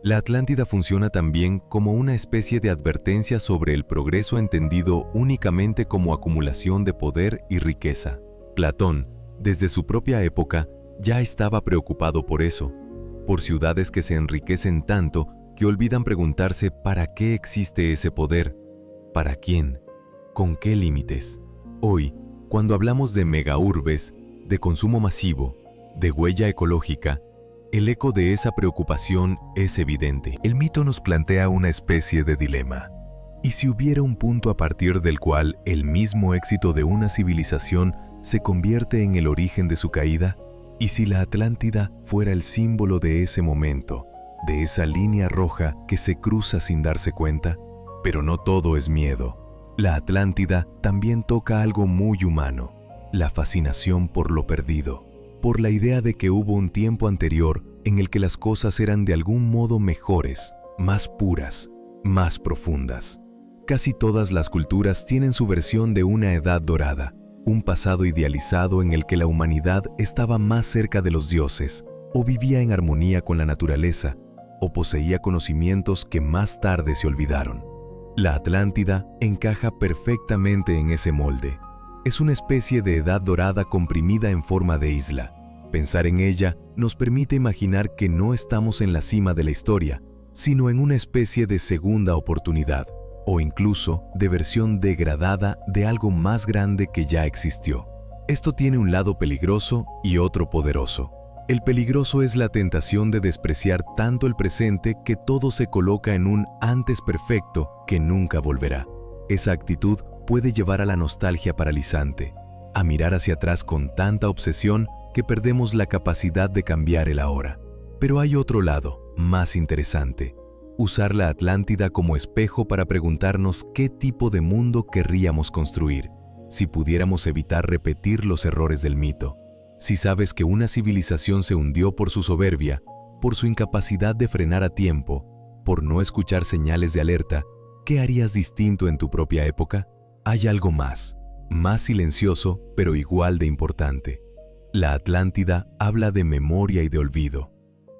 La Atlántida funciona también como una especie de advertencia sobre el progreso entendido únicamente como acumulación de poder y riqueza. Platón, desde su propia época, ya estaba preocupado por eso, por ciudades que se enriquecen tanto que olvidan preguntarse ¿para qué existe ese poder? ¿Para quién? ¿Con qué límites? Hoy, cuando hablamos de megaurbes, de consumo masivo, de huella ecológica, el eco de esa preocupación es evidente. El mito nos plantea una especie de dilema. ¿Y si hubiera un punto a partir del cual el mismo éxito de una civilización se convierte en el origen de su caída? ¿Y si la Atlántida fuera el símbolo de ese momento, de esa línea roja que se cruza sin darse cuenta? Pero no todo es miedo. La Atlántida también toca algo muy humano, la fascinación por lo perdido, por la idea de que hubo un tiempo anterior en el que las cosas eran de algún modo mejores, más puras, más profundas. Casi todas las culturas tienen su versión de una edad dorada, un pasado idealizado en el que la humanidad estaba más cerca de los dioses, o vivía en armonía con la naturaleza, o poseía conocimientos que más tarde se olvidaron. La Atlántida encaja perfectamente en ese molde. Es una especie de edad dorada comprimida en forma de isla. Pensar en ella nos permite imaginar que no estamos en la cima de la historia, sino en una especie de segunda oportunidad, o incluso de versión degradada de algo más grande que ya existió. Esto tiene un lado peligroso y otro poderoso. El peligroso es la tentación de despreciar tanto el presente que todo se coloca en un antes perfecto que nunca volverá. Esa actitud puede llevar a la nostalgia paralizante, a mirar hacia atrás con tanta obsesión que perdemos la capacidad de cambiar el ahora. Pero hay otro lado, más interesante: usar la Atlántida como espejo para preguntarnos qué tipo de mundo querríamos construir, si pudiéramos evitar repetir los errores del mito. Si sabes que una civilización se hundió por su soberbia, por su incapacidad de frenar a tiempo, por no escuchar señales de alerta, ¿qué harías distinto en tu propia época? Hay algo más silencioso, pero igual de importante. La Atlántida habla de memoria y de olvido.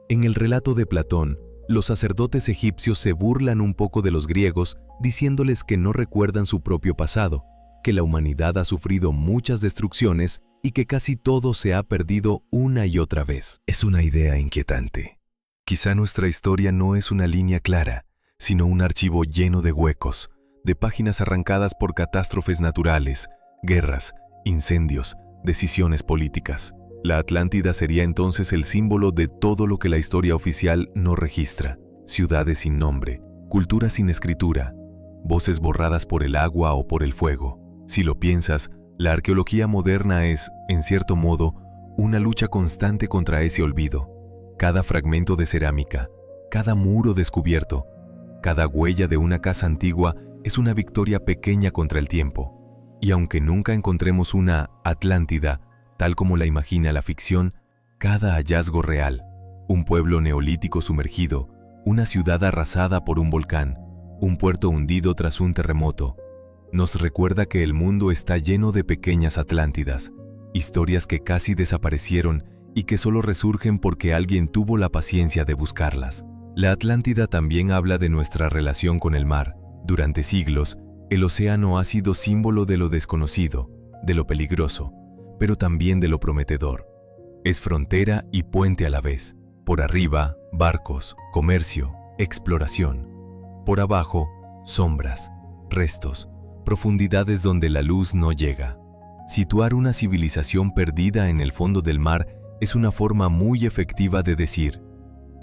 En el relato de Platón, los sacerdotes egipcios se burlan un poco de los griegos, diciéndoles que no recuerdan su propio pasado, que la humanidad ha sufrido muchas destrucciones y que casi todo se ha perdido una y otra vez. Es una idea inquietante. Quizá nuestra historia no es una línea clara, sino un archivo lleno de huecos, de páginas arrancadas por catástrofes naturales, guerras, incendios, decisiones políticas. La Atlántida sería entonces el símbolo de todo lo que la historia oficial no registra: ciudades sin nombre, culturas sin escritura, voces borradas por el agua o por el fuego. Si lo piensas, la arqueología moderna es, en cierto modo, una lucha constante contra ese olvido. Cada fragmento de cerámica, cada muro descubierto, cada huella de una casa antigua es una victoria pequeña contra el tiempo. Y aunque nunca encontremos una Atlántida, tal como la imagina la ficción, cada hallazgo real, un pueblo neolítico sumergido, una ciudad arrasada por un volcán, un puerto hundido tras un terremoto, nos recuerda que el mundo está lleno de pequeñas Atlántidas, historias que casi desaparecieron y que solo resurgen porque alguien tuvo la paciencia de buscarlas. La Atlántida también habla de nuestra relación con el mar. Durante siglos, el océano ha sido símbolo de lo desconocido, de lo peligroso, pero también de lo prometedor. Es frontera y puente a la vez. Por arriba, barcos, comercio, exploración. Por abajo, sombras, restos, profundidades donde la luz no llega. Situar una civilización perdida en el fondo del mar es una forma muy efectiva de decir: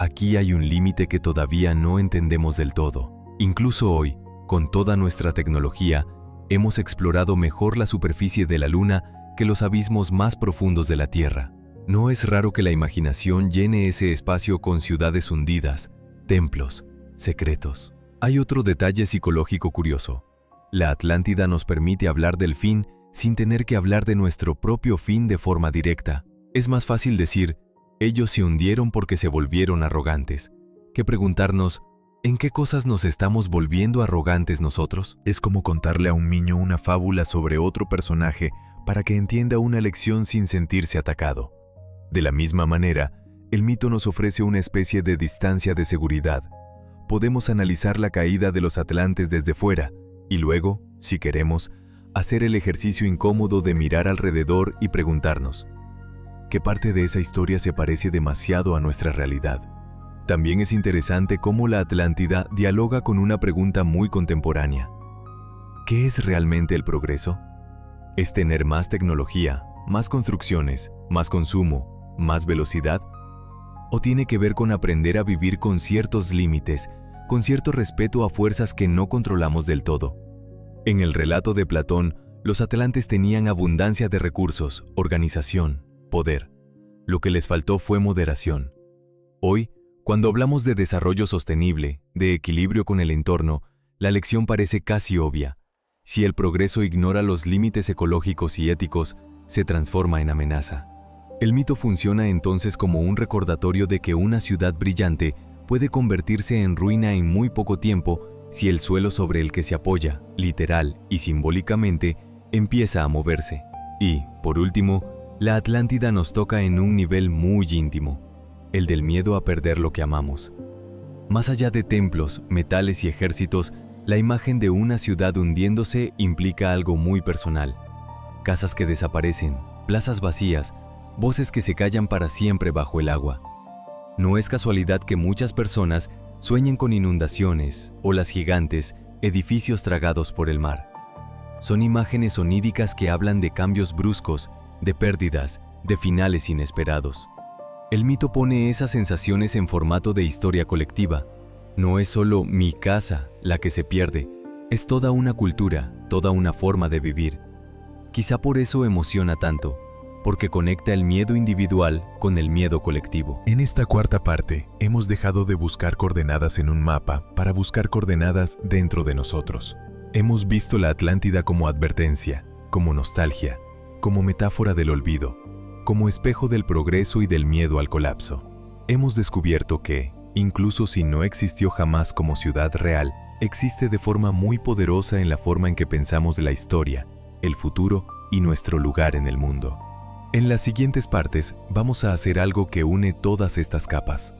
aquí hay un límite que todavía no entendemos del todo. Incluso hoy, con toda nuestra tecnología, hemos explorado mejor la superficie de la Luna que los abismos más profundos de la Tierra. No es raro que la imaginación llene ese espacio con ciudades hundidas, templos, secretos. Hay otro detalle psicológico curioso. La Atlántida nos permite hablar del fin sin tener que hablar de nuestro propio fin de forma directa. Es más fácil decir: ellos se hundieron porque se volvieron arrogantes, que preguntarnos: ¿en qué cosas nos estamos volviendo arrogantes nosotros? Es como contarle a un niño una fábula sobre otro personaje para que entienda una lección sin sentirse atacado. De la misma manera, el mito nos ofrece una especie de distancia de seguridad. Podemos analizar la caída de los atlantes desde fuera y luego, si queremos, hacer el ejercicio incómodo de mirar alrededor y preguntarnos: ¿qué parte de esa historia se parece demasiado a nuestra realidad? También es interesante cómo la Atlántida dialoga con una pregunta muy contemporánea. ¿Qué es realmente el progreso? ¿Es tener más tecnología, más construcciones, más consumo, más velocidad? ¿O tiene que ver con aprender a vivir con ciertos límites, con cierto respeto a fuerzas que no controlamos del todo? En el relato de Platón, los atlantes tenían abundancia de recursos, organización, poder. Lo que les faltó fue moderación. Hoy, cuando hablamos de desarrollo sostenible, de equilibrio con el entorno, la lección parece casi obvia. Si el progreso ignora los límites ecológicos y éticos, se transforma en amenaza. El mito funciona entonces como un recordatorio de que una ciudad brillante puede convertirse en ruina en muy poco tiempo si el suelo sobre el que se apoya, literal y simbólicamente, empieza a moverse. Y, por último, la Atlántida nos toca en un nivel muy íntimo, el del miedo a perder lo que amamos. Más allá de templos, metales y ejércitos, la imagen de una ciudad hundiéndose implica algo muy personal. Casas que desaparecen, plazas vacías, voces que se callan para siempre bajo el agua. No es casualidad que muchas personas sueñen con inundaciones, olas gigantes, edificios tragados por el mar. Son imágenes onídicas que hablan de cambios bruscos, de pérdidas, de finales inesperados. El mito pone esas sensaciones en formato de historia colectiva. No es solo mi casa la que se pierde, es toda una cultura, toda una forma de vivir. Quizá por eso emociona tanto, porque conecta el miedo individual con el miedo colectivo. En esta cuarta parte, hemos dejado de buscar coordenadas en un mapa para buscar coordenadas dentro de nosotros. Hemos visto la Atlántida como advertencia, como nostalgia, como metáfora del olvido, como espejo del progreso y del miedo al colapso. Hemos descubierto que, incluso si no existió jamás como ciudad real, existe de forma muy poderosa en la forma en que pensamos de la historia, el futuro y nuestro lugar en el mundo. En las siguientes partes vamos a hacer algo que une todas estas capas.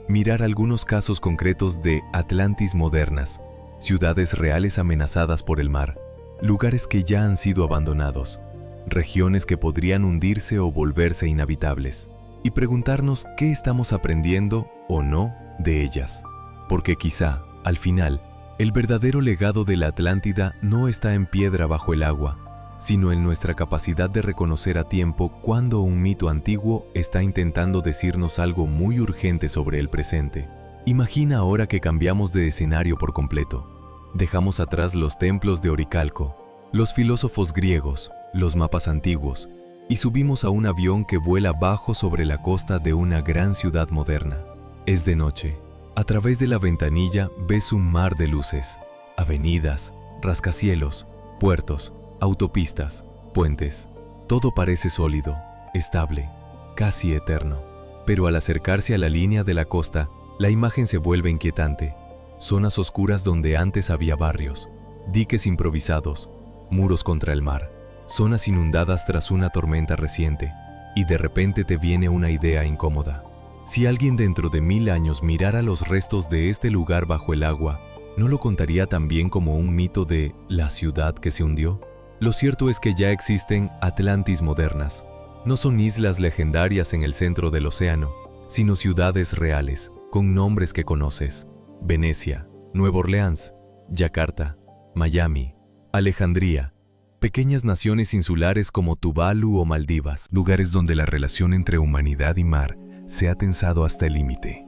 Mirar algunos casos concretos de Atlantis modernas, ciudades reales amenazadas por el mar, lugares que ya han sido abandonados, regiones que podrían hundirse o volverse inhabitables, y preguntarnos qué estamos aprendiendo o no de ellas. Porque quizá, al final, el verdadero legado de la Atlántida no está en piedra bajo el agua, sino en nuestra capacidad de reconocer a tiempo cuando un mito antiguo está intentando decirnos algo muy urgente sobre el presente. Imagina ahora que cambiamos de escenario por completo. Dejamos atrás los templos de Oricalco, los filósofos griegos, los mapas antiguos, y subimos a un avión que vuela bajo sobre la costa de una gran ciudad moderna. Es de noche. A través de la ventanilla ves un mar de luces, avenidas, rascacielos, puertos, autopistas, puentes. Todo parece sólido, estable, casi eterno. Pero al acercarse a la línea de la costa, la imagen se vuelve inquietante. Zonas oscuras donde antes había barrios, diques improvisados, muros contra el mar, zonas inundadas tras una tormenta reciente, y de repente te viene una idea incómoda. Si alguien dentro de 1000 años mirara los restos de este lugar bajo el agua, ¿no lo contaría también como un mito de la ciudad que se hundió? Lo cierto es que ya existen Atlantis modernas. No son islas legendarias en el centro del océano, sino ciudades reales, con nombres que conoces. Venecia, Nueva Orleans, Yakarta, Miami, Alejandría, pequeñas naciones insulares como Tuvalu o Maldivas, lugares donde la relación entre humanidad y mar se ha tensado hasta el límite.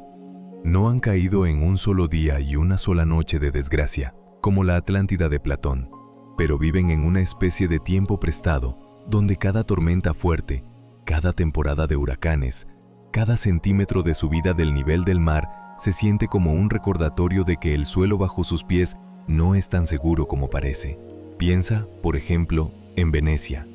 No han caído en un solo día y una sola noche de desgracia, como la Atlántida de Platón, pero viven en una especie de tiempo prestado, donde cada tormenta fuerte, cada temporada de huracanes, cada centímetro de subida del nivel del mar se siente como un recordatorio de que el suelo bajo sus pies no es tan seguro como parece. Piensa, por ejemplo, en Venecia,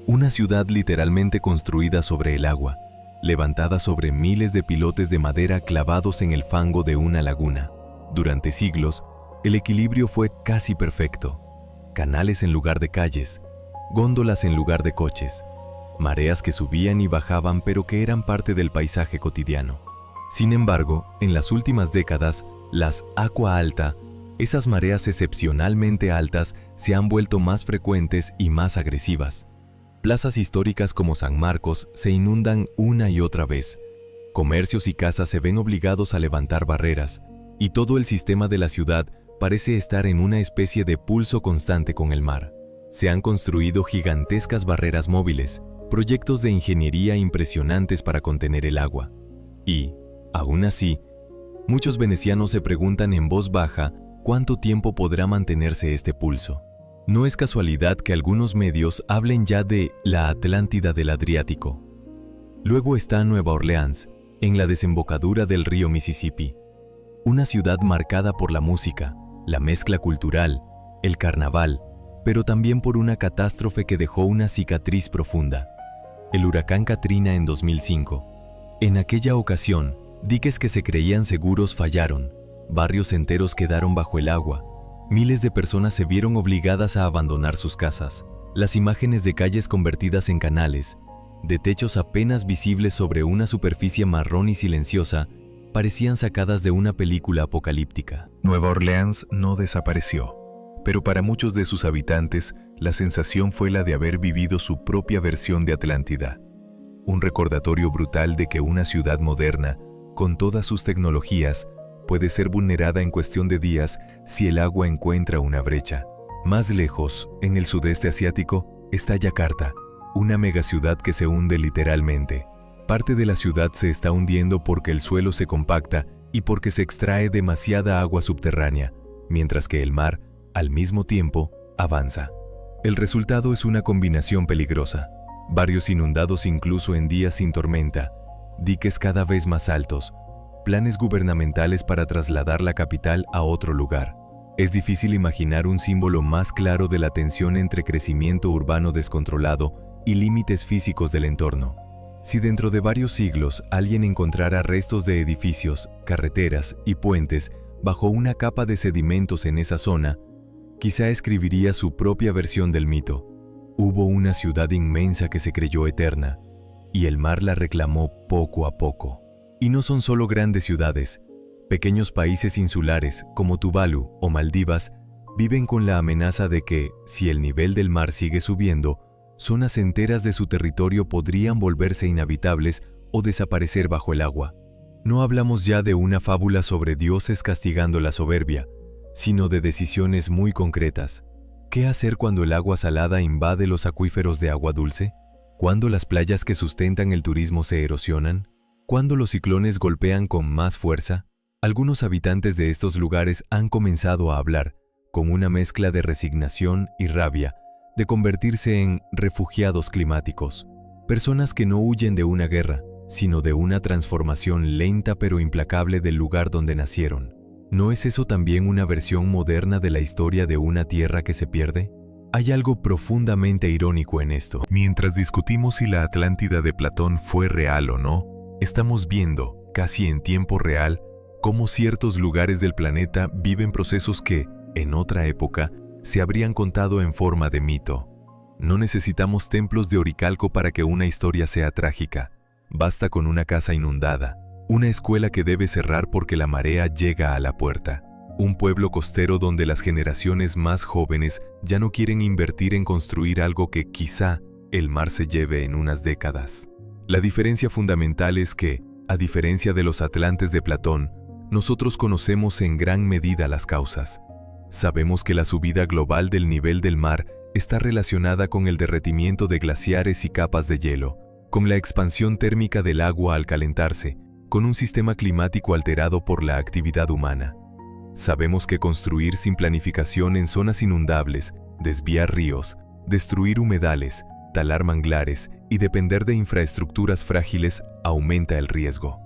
una ciudad literalmente construida sobre el agua, levantada sobre miles de pilotes de madera clavados en el fango de una laguna. Durante siglos, el equilibrio fue casi perfecto. Canales en lugar de calles, góndolas en lugar de coches, mareas que subían y bajaban pero que eran parte del paisaje cotidiano. Sin embargo, en las últimas décadas, las aqua alta, esas mareas excepcionalmente altas, se han vuelto más frecuentes y más agresivas. Plazas históricas como San Marcos se inundan una y otra vez. Comercios y casas se ven obligados a levantar barreras, y todo el sistema de la ciudad parece estar en una especie de pulso constante con el mar. Se han construido gigantescas barreras móviles, proyectos de ingeniería impresionantes para contener el agua. Y, aún así, muchos venecianos se preguntan en voz baja cuánto tiempo podrá mantenerse este pulso. No es casualidad que algunos medios hablen ya de la Atlántida del Adriático. Luego está Nueva Orleans, en la desembocadura del río Mississippi. Una ciudad marcada por la música, la mezcla cultural, el carnaval, pero también por una catástrofe que dejó una cicatriz profunda. El huracán Katrina en 2005. En aquella ocasión, diques que se creían seguros fallaron, barrios enteros quedaron bajo el agua, miles de personas se vieron obligadas a abandonar sus casas. Las imágenes de calles convertidas en canales, de techos apenas visibles sobre una superficie marrón y silenciosa, parecían sacadas de una película apocalíptica. Nueva Orleans no desapareció, pero para muchos de sus habitantes, la sensación fue la de haber vivido su propia versión de Atlántida. Un recordatorio brutal de que una ciudad moderna, con todas sus tecnologías, puede ser vulnerada en cuestión de días si el agua encuentra una brecha. Más lejos, en el sudeste asiático, está Yakarta, una megaciudad que se hunde literalmente. Parte de la ciudad se está hundiendo porque el suelo se compacta y porque se extrae demasiada agua subterránea, mientras que el mar, al mismo tiempo, avanza. El resultado es una combinación peligrosa. Barrios inundados incluso en días sin tormenta, diques cada vez más altos, planes gubernamentales para trasladar la capital a otro lugar. Es difícil imaginar un símbolo más claro de la tensión entre crecimiento urbano descontrolado y límites físicos del entorno. Si dentro de varios siglos alguien encontrara restos de edificios, carreteras y puentes bajo una capa de sedimentos en esa zona, quizá escribiría su propia versión del mito. Hubo una ciudad inmensa que se creyó eterna, y el mar la reclamó poco a poco. Y no son solo grandes ciudades. Pequeños países insulares como Tuvalu o Maldivas viven con la amenaza de que, si el nivel del mar sigue subiendo, zonas enteras de su territorio podrían volverse inhabitables o desaparecer bajo el agua. No hablamos ya de una fábula sobre dioses castigando la soberbia, sino de decisiones muy concretas. ¿Qué hacer cuando el agua salada invade los acuíferos de agua dulce? ¿Cuándo las playas que sustentan el turismo se erosionan? ¿Cuándo los ciclones golpean con más fuerza? Algunos habitantes de estos lugares han comenzado a hablar, con una mezcla de resignación y rabia, de convertirse en refugiados climáticos. Personas que no huyen de una guerra, sino de una transformación lenta pero implacable del lugar donde nacieron. ¿No es eso también una versión moderna de la historia de una tierra que se pierde? Hay algo profundamente irónico en esto. Mientras discutimos si la Atlántida de Platón fue real o no, estamos viendo, casi en tiempo real, cómo ciertos lugares del planeta viven procesos que, en otra época, se habrían contado en forma de mito. No necesitamos templos de oricalco para que una historia sea trágica. Basta con una casa inundada, una escuela que debe cerrar porque la marea llega a la puerta, un pueblo costero donde las generaciones más jóvenes ya no quieren invertir en construir algo que quizá el mar se lleve en unas décadas. La diferencia fundamental es que, a diferencia de los atlantes de Platón, nosotros conocemos en gran medida las causas. Sabemos que la subida global del nivel del mar está relacionada con el derretimiento de glaciares y capas de hielo, con la expansión térmica del agua al calentarse, con un sistema climático alterado por la actividad humana. Sabemos que construir sin planificación en zonas inundables, desviar ríos, destruir humedales, talar manglares y depender de infraestructuras frágiles aumenta el riesgo.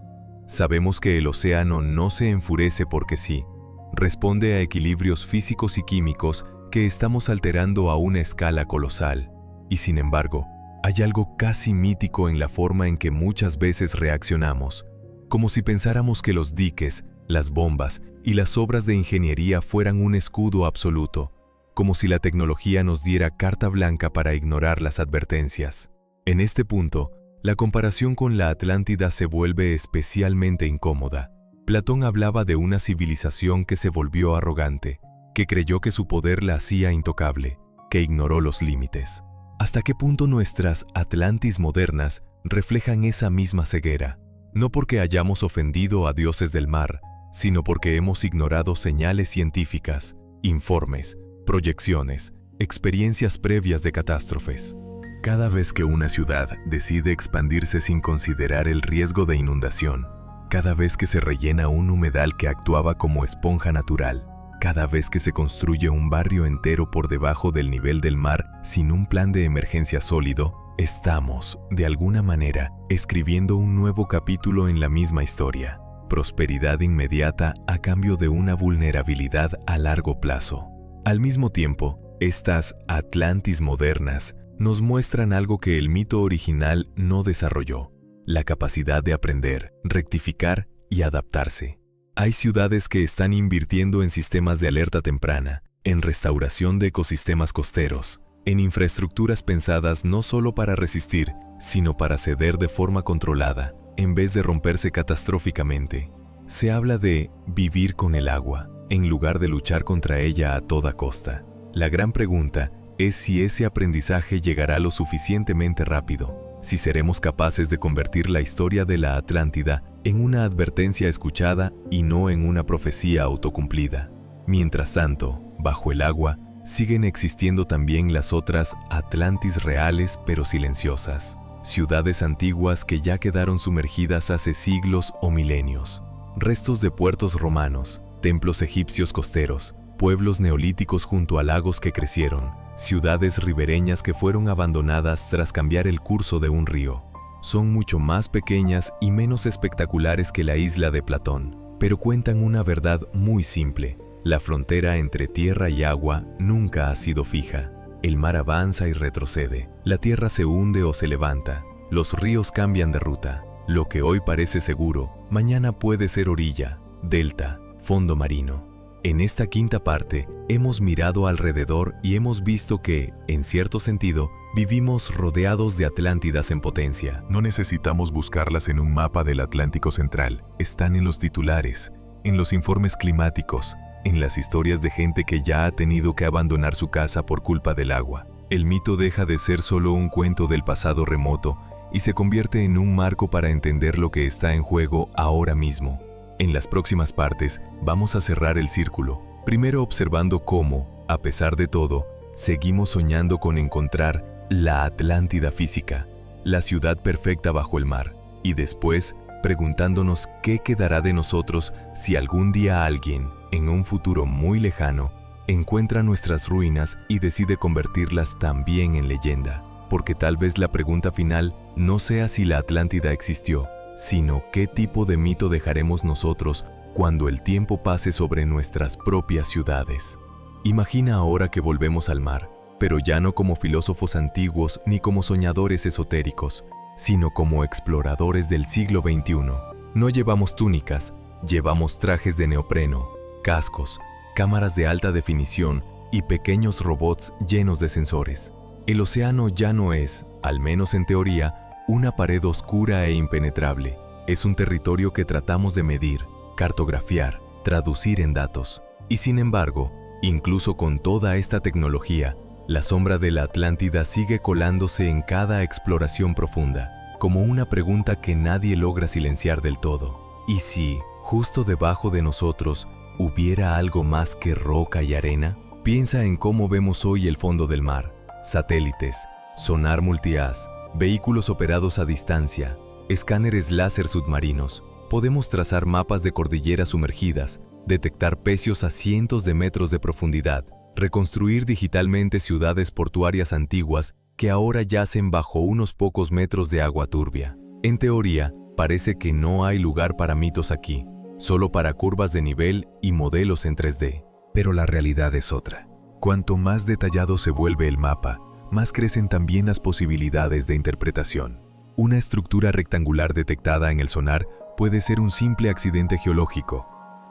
Sabemos que el océano no se enfurece porque sí, responde a equilibrios físicos y químicos que estamos alterando a una escala colosal. Y sin embargo, hay algo casi mítico en la forma en que muchas veces reaccionamos, como si pensáramos que los diques, las bombas y las obras de ingeniería fueran un escudo absoluto, como si la tecnología nos diera carta blanca para ignorar las advertencias. En este punto, la comparación con la Atlántida se vuelve especialmente incómoda. Platón hablaba de una civilización que se volvió arrogante, que creyó que su poder la hacía intocable, que ignoró los límites. ¿Hasta qué punto nuestras Atlantis modernas reflejan esa misma ceguera? No porque hayamos ofendido a dioses del mar, sino porque hemos ignorado señales científicas, informes, proyecciones, experiencias previas de catástrofes. Cada vez que una ciudad decide expandirse sin considerar el riesgo de inundación, cada vez que se rellena un humedal que actuaba como esponja natural, cada vez que se construye un barrio entero por debajo del nivel del mar sin un plan de emergencia sólido, estamos, de alguna manera, escribiendo un nuevo capítulo en la misma historia. Prosperidad inmediata a cambio de una vulnerabilidad a largo plazo. Al mismo tiempo, estas Atlantis modernas nos muestran algo que el mito original no desarrolló: la capacidad de aprender, rectificar y adaptarse. Hay ciudades que están invirtiendo en sistemas de alerta temprana, en restauración de ecosistemas costeros, en infraestructuras pensadas no solo para resistir, sino para ceder de forma controlada, en vez de romperse catastróficamente. Se habla de vivir con el agua, en lugar de luchar contra ella a toda costa. La gran pregunta es si ese aprendizaje llegará lo suficientemente rápido, si seremos capaces de convertir la historia de la Atlántida en una advertencia escuchada y no en una profecía autocumplida. Mientras tanto, bajo el agua, siguen existiendo también las otras Atlantis reales pero silenciosas, ciudades antiguas que ya quedaron sumergidas hace siglos o milenios, restos de puertos romanos, templos egipcios costeros, pueblos neolíticos junto a lagos que crecieron, ciudades ribereñas que fueron abandonadas tras cambiar el curso de un río. Son mucho más pequeñas y menos espectaculares que la isla de Platón, pero cuentan una verdad muy simple. La frontera entre tierra y agua nunca ha sido fija. El mar avanza y retrocede, la tierra se hunde o se levanta, los ríos cambian de ruta. Lo que hoy parece seguro, mañana puede ser orilla, delta, fondo marino. En esta quinta parte, hemos mirado alrededor y hemos visto que, en cierto sentido, vivimos rodeados de Atlántidas en potencia. No necesitamos buscarlas en un mapa del Atlántico Central. Están en los titulares, en los informes climáticos, en las historias de gente que ya ha tenido que abandonar su casa por culpa del agua. El mito deja de ser solo un cuento del pasado remoto y se convierte en un marco para entender lo que está en juego ahora mismo. En las próximas partes vamos a cerrar el círculo, primero observando cómo, a pesar de todo, seguimos soñando con encontrar la Atlántida física, la ciudad perfecta bajo el mar, y después preguntándonos qué quedará de nosotros si algún día alguien, en un futuro muy lejano, encuentra nuestras ruinas y decide convertirlas también en leyenda, porque tal vez la pregunta final no sea si la Atlántida existió, sino qué tipo de mito dejaremos nosotros cuando el tiempo pase sobre nuestras propias ciudades. Imagina ahora que volvemos al mar, pero ya no como filósofos antiguos ni como soñadores esotéricos, sino como exploradores del siglo XXI. No llevamos túnicas, llevamos trajes de neopreno, cascos, cámaras de alta definición y pequeños robots llenos de sensores. El océano ya no es, al menos en teoría, una pared oscura e impenetrable. Es un territorio que tratamos de medir, cartografiar, traducir en datos. Y sin embargo, incluso con toda esta tecnología, la sombra de la Atlántida sigue colándose en cada exploración profunda, como una pregunta que nadie logra silenciar del todo. ¿Y si, justo debajo de nosotros, hubiera algo más que roca y arena? Piensa en cómo vemos hoy el fondo del mar. Satélites, sonar multihaz, vehículos operados a distancia, escáneres láser submarinos. Podemos trazar mapas de cordilleras sumergidas, detectar pecios a cientos de metros de profundidad, reconstruir digitalmente ciudades portuarias antiguas que ahora yacen bajo unos pocos metros de agua turbia. En teoría, parece que no hay lugar para mitos aquí, solo para curvas de nivel y modelos en 3D. Pero la realidad es otra. Cuanto más detallado se vuelve el mapa, más crecen también las posibilidades de interpretación. Una estructura rectangular detectada en el sonar puede ser un simple accidente geológico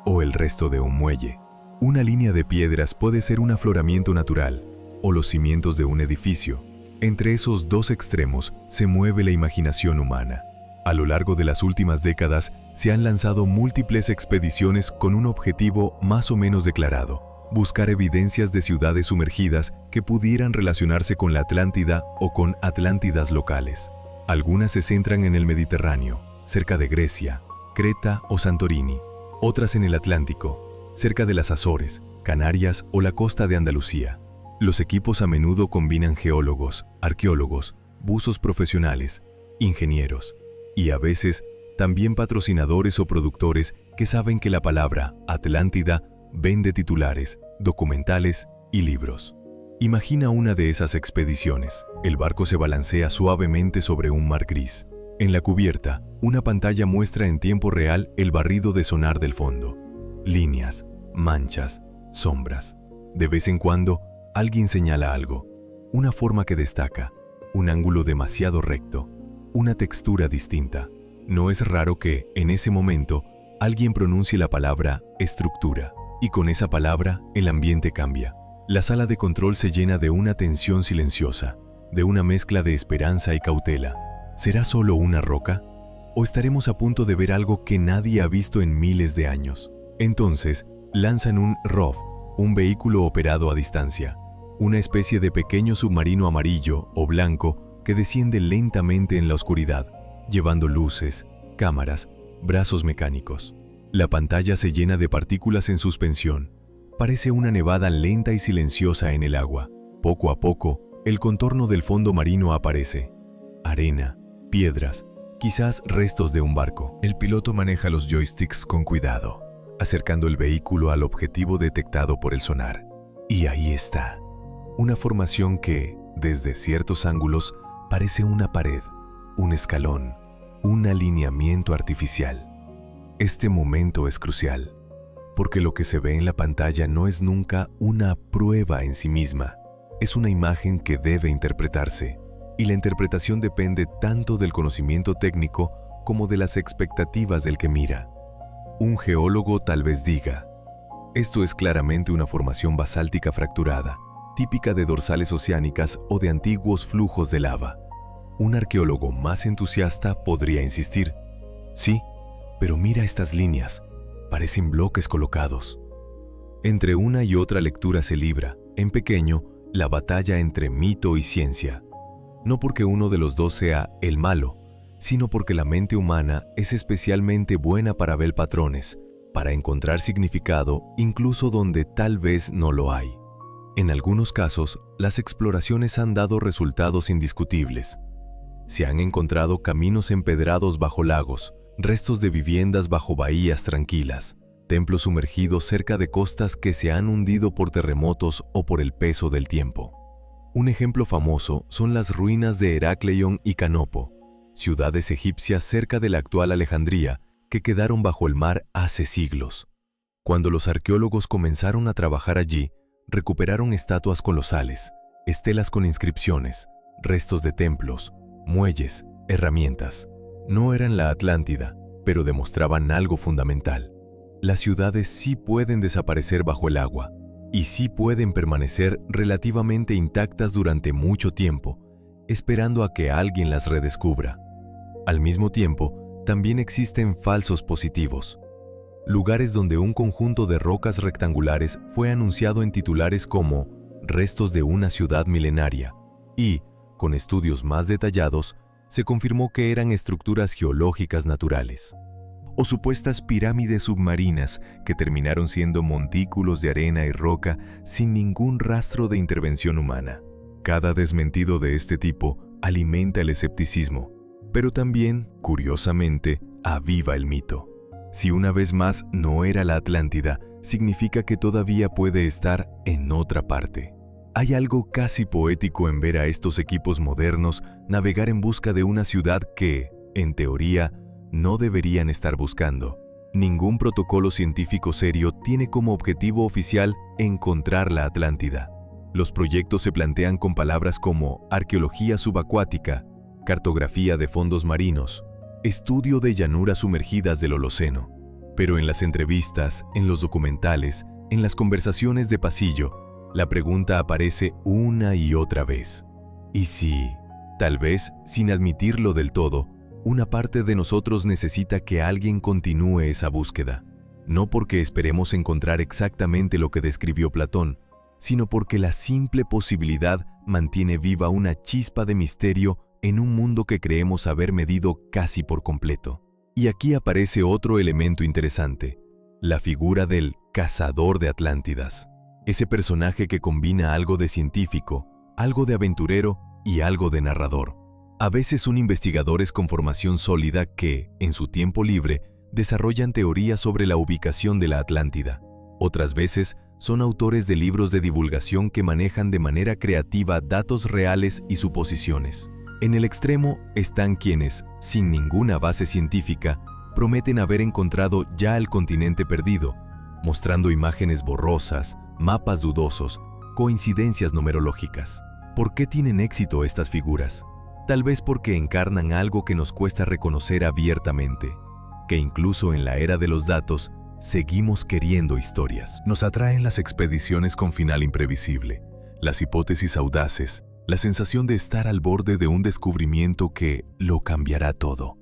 o el resto de un muelle. Una línea de piedras puede ser un afloramiento natural o los cimientos de un edificio. Entre esos dos extremos se mueve la imaginación humana. A lo largo de las últimas décadas se han lanzado múltiples expediciones con un objetivo más o menos declarado: buscar evidencias de ciudades sumergidas que pudieran relacionarse con la Atlántida o con Atlántidas locales. Algunas se centran en el Mediterráneo, cerca de Grecia, Creta o Santorini. Otras en el Atlántico, cerca de las Azores, Canarias o la costa de Andalucía. Los equipos a menudo combinan geólogos, arqueólogos, buzos profesionales, ingenieros y a veces también patrocinadores o productores que saben que la palabra Atlántida vende titulares, documentales y libros. Imagina una de esas expediciones. El barco se balancea suavemente sobre un mar gris. En la cubierta, una pantalla muestra en tiempo real el barrido de sonar del fondo. Líneas, manchas, sombras. De vez en cuando, alguien señala algo. Una forma que destaca, un ángulo demasiado recto, una textura distinta. No es raro que, en ese momento, alguien pronuncie la palabra estructura. Y con esa palabra, el ambiente cambia. La sala de control se llena de una tensión silenciosa, de una mezcla de esperanza y cautela. ¿Será solo una roca? o estaremos a punto de ver algo que nadie ha visto en miles de años. Entonces, lanzan un ROV, un vehículo operado a distancia, una especie de pequeño submarino amarillo o blanco que desciende lentamente en la oscuridad, llevando luces, cámaras, brazos mecánicos. La pantalla se llena de partículas en suspensión. Parece una nevada lenta y silenciosa en el agua. Poco a poco, el contorno del fondo marino aparece. Arena, piedras, quizás restos de un barco. El piloto maneja los joysticks con cuidado, acercando el vehículo al objetivo detectado por el sonar. Y ahí está, una formación que, desde ciertos ángulos, parece una pared, un escalón, un alineamiento artificial. Este momento es crucial, porque lo que se ve en la pantalla no es nunca una prueba en sí misma, es una imagen que debe interpretarse, y la interpretación depende tanto del conocimiento técnico como de las expectativas del que mira. Un geólogo tal vez diga, esto es claramente una formación basáltica fracturada, típica de dorsales oceánicas o de antiguos flujos de lava. Un arqueólogo más entusiasta podría insistir, sí, pero mira estas líneas, parecen bloques colocados. Entre una y otra lectura se libra, en pequeño, la batalla entre mito y ciencia. No porque uno de los dos sea el malo, sino porque la mente humana es especialmente buena para ver patrones, para encontrar significado incluso donde tal vez no lo hay. En algunos casos, las exploraciones han dado resultados indiscutibles. Se han encontrado caminos empedrados bajo lagos, restos de viviendas bajo bahías tranquilas, templos sumergidos cerca de costas que se han hundido por terremotos o por el peso del tiempo. Un ejemplo famoso son las ruinas de Heracleion y Canopo, ciudades egipcias cerca de la actual Alejandría que quedaron bajo el mar hace siglos. Cuando los arqueólogos comenzaron a trabajar allí, recuperaron estatuas colosales, estelas con inscripciones, restos de templos, muelles, herramientas. No eran la Atlántida, pero demostraban algo fundamental. Las ciudades sí pueden desaparecer bajo el agua, y sí pueden permanecer relativamente intactas durante mucho tiempo, esperando a que alguien las redescubra. Al mismo tiempo, también existen falsos positivos, lugares donde un conjunto de rocas rectangulares fue anunciado en titulares como restos de una ciudad milenaria, y, con estudios más detallados, se confirmó que eran estructuras geológicas naturales. O supuestas pirámides submarinas que terminaron siendo montículos de arena y roca sin ningún rastro de intervención humana. Cada desmentido de este tipo alimenta el escepticismo, pero también, curiosamente, aviva el mito. Si una vez más no era la Atlántida, significa que todavía puede estar en otra parte. Hay algo casi poético en ver a estos equipos modernos navegar en busca de una ciudad que, en teoría, no deberían estar buscando. Ningún protocolo científico serio tiene como objetivo oficial encontrar la Atlántida. Los proyectos se plantean con palabras como arqueología subacuática, cartografía de fondos marinos, estudio de llanuras sumergidas del Holoceno. Pero en las entrevistas, en los documentales, en las conversaciones de pasillo, la pregunta aparece una y otra vez. ¿Y si, tal vez, sin admitirlo del todo, una parte de nosotros necesita que alguien continúe esa búsqueda? No porque esperemos encontrar exactamente lo que describió Platón, sino porque la simple posibilidad mantiene viva una chispa de misterio en un mundo que creemos haber medido casi por completo. Y aquí aparece otro elemento interesante, la figura del cazador de Atlántidas. Ese personaje que combina algo de científico, algo de aventurero y algo de narrador. A veces son investigadores con formación sólida que, en su tiempo libre, desarrollan teorías sobre la ubicación de la Atlántida. Otras veces son autores de libros de divulgación que manejan de manera creativa datos reales y suposiciones. En el extremo están quienes, sin ninguna base científica, prometen haber encontrado ya el continente perdido, mostrando imágenes borrosas, mapas dudosos, coincidencias numerológicas. ¿Por qué tienen éxito estas figuras? Tal vez porque encarnan algo que nos cuesta reconocer abiertamente, que incluso en la era de los datos, seguimos queriendo historias. Nos atraen las expediciones con final imprevisible, las hipótesis audaces, la sensación de estar al borde de un descubrimiento que lo cambiará todo.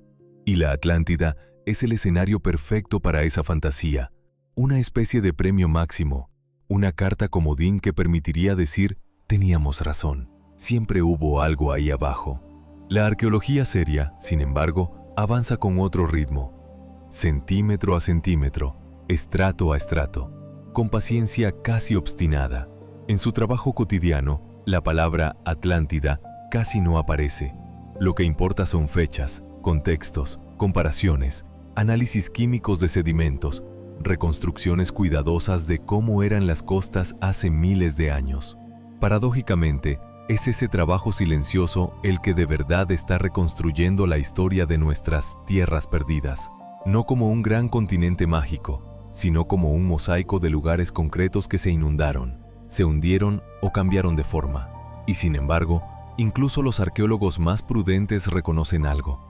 Y la Atlántida es el escenario perfecto para esa fantasía, una especie de premio máximo, una carta comodín que permitiría decir, teníamos razón, siempre hubo algo ahí abajo. La arqueología seria, sin embargo, avanza con otro ritmo, centímetro a centímetro, estrato a estrato, con paciencia casi obstinada. En su trabajo cotidiano, la palabra Atlántida casi no aparece. Lo que importa son fechas, contextos, comparaciones, análisis químicos de sedimentos, reconstrucciones cuidadosas de cómo eran las costas hace miles de años. Paradójicamente, es ese trabajo silencioso el que de verdad está reconstruyendo la historia de nuestras tierras perdidas, no como un gran continente mágico, sino como un mosaico de lugares concretos que se inundaron, se hundieron o cambiaron de forma. Y sin embargo, incluso los arqueólogos más prudentes reconocen algo,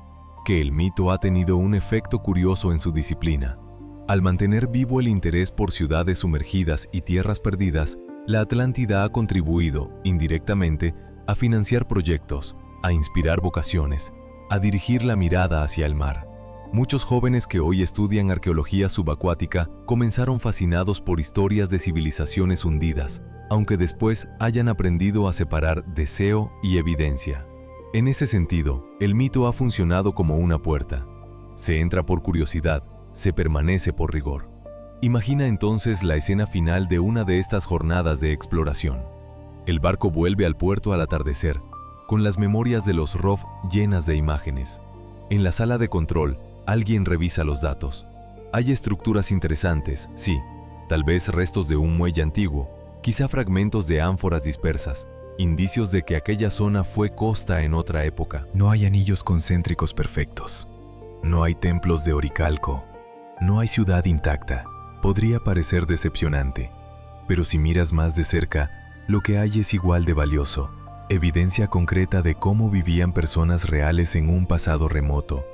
que el mito ha tenido un efecto curioso en su disciplina. Al mantener vivo el interés por ciudades sumergidas y tierras perdidas, la Atlántida ha contribuido, indirectamente, a financiar proyectos, a inspirar vocaciones, a dirigir la mirada hacia el mar. Muchos jóvenes que hoy estudian arqueología subacuática comenzaron fascinados por historias de civilizaciones hundidas, aunque después hayan aprendido a separar deseo y evidencia. En ese sentido, el mito ha funcionado como una puerta. Se entra por curiosidad, se permanece por rigor. Imagina entonces la escena final de una de estas jornadas de exploración. El barco vuelve al puerto al atardecer, con las memorias de los ROV llenas de imágenes. En la sala de control, alguien revisa los datos. Hay estructuras interesantes, sí, tal vez restos de un muelle antiguo, quizá fragmentos de ánforas dispersas, indicios de que aquella zona fue costa en otra época. No hay anillos concéntricos perfectos. No hay templos de oricalco. No hay ciudad intacta. Podría parecer decepcionante, pero si miras más de cerca, lo que hay es igual de valioso. Evidencia concreta de cómo vivían personas reales en un pasado remoto,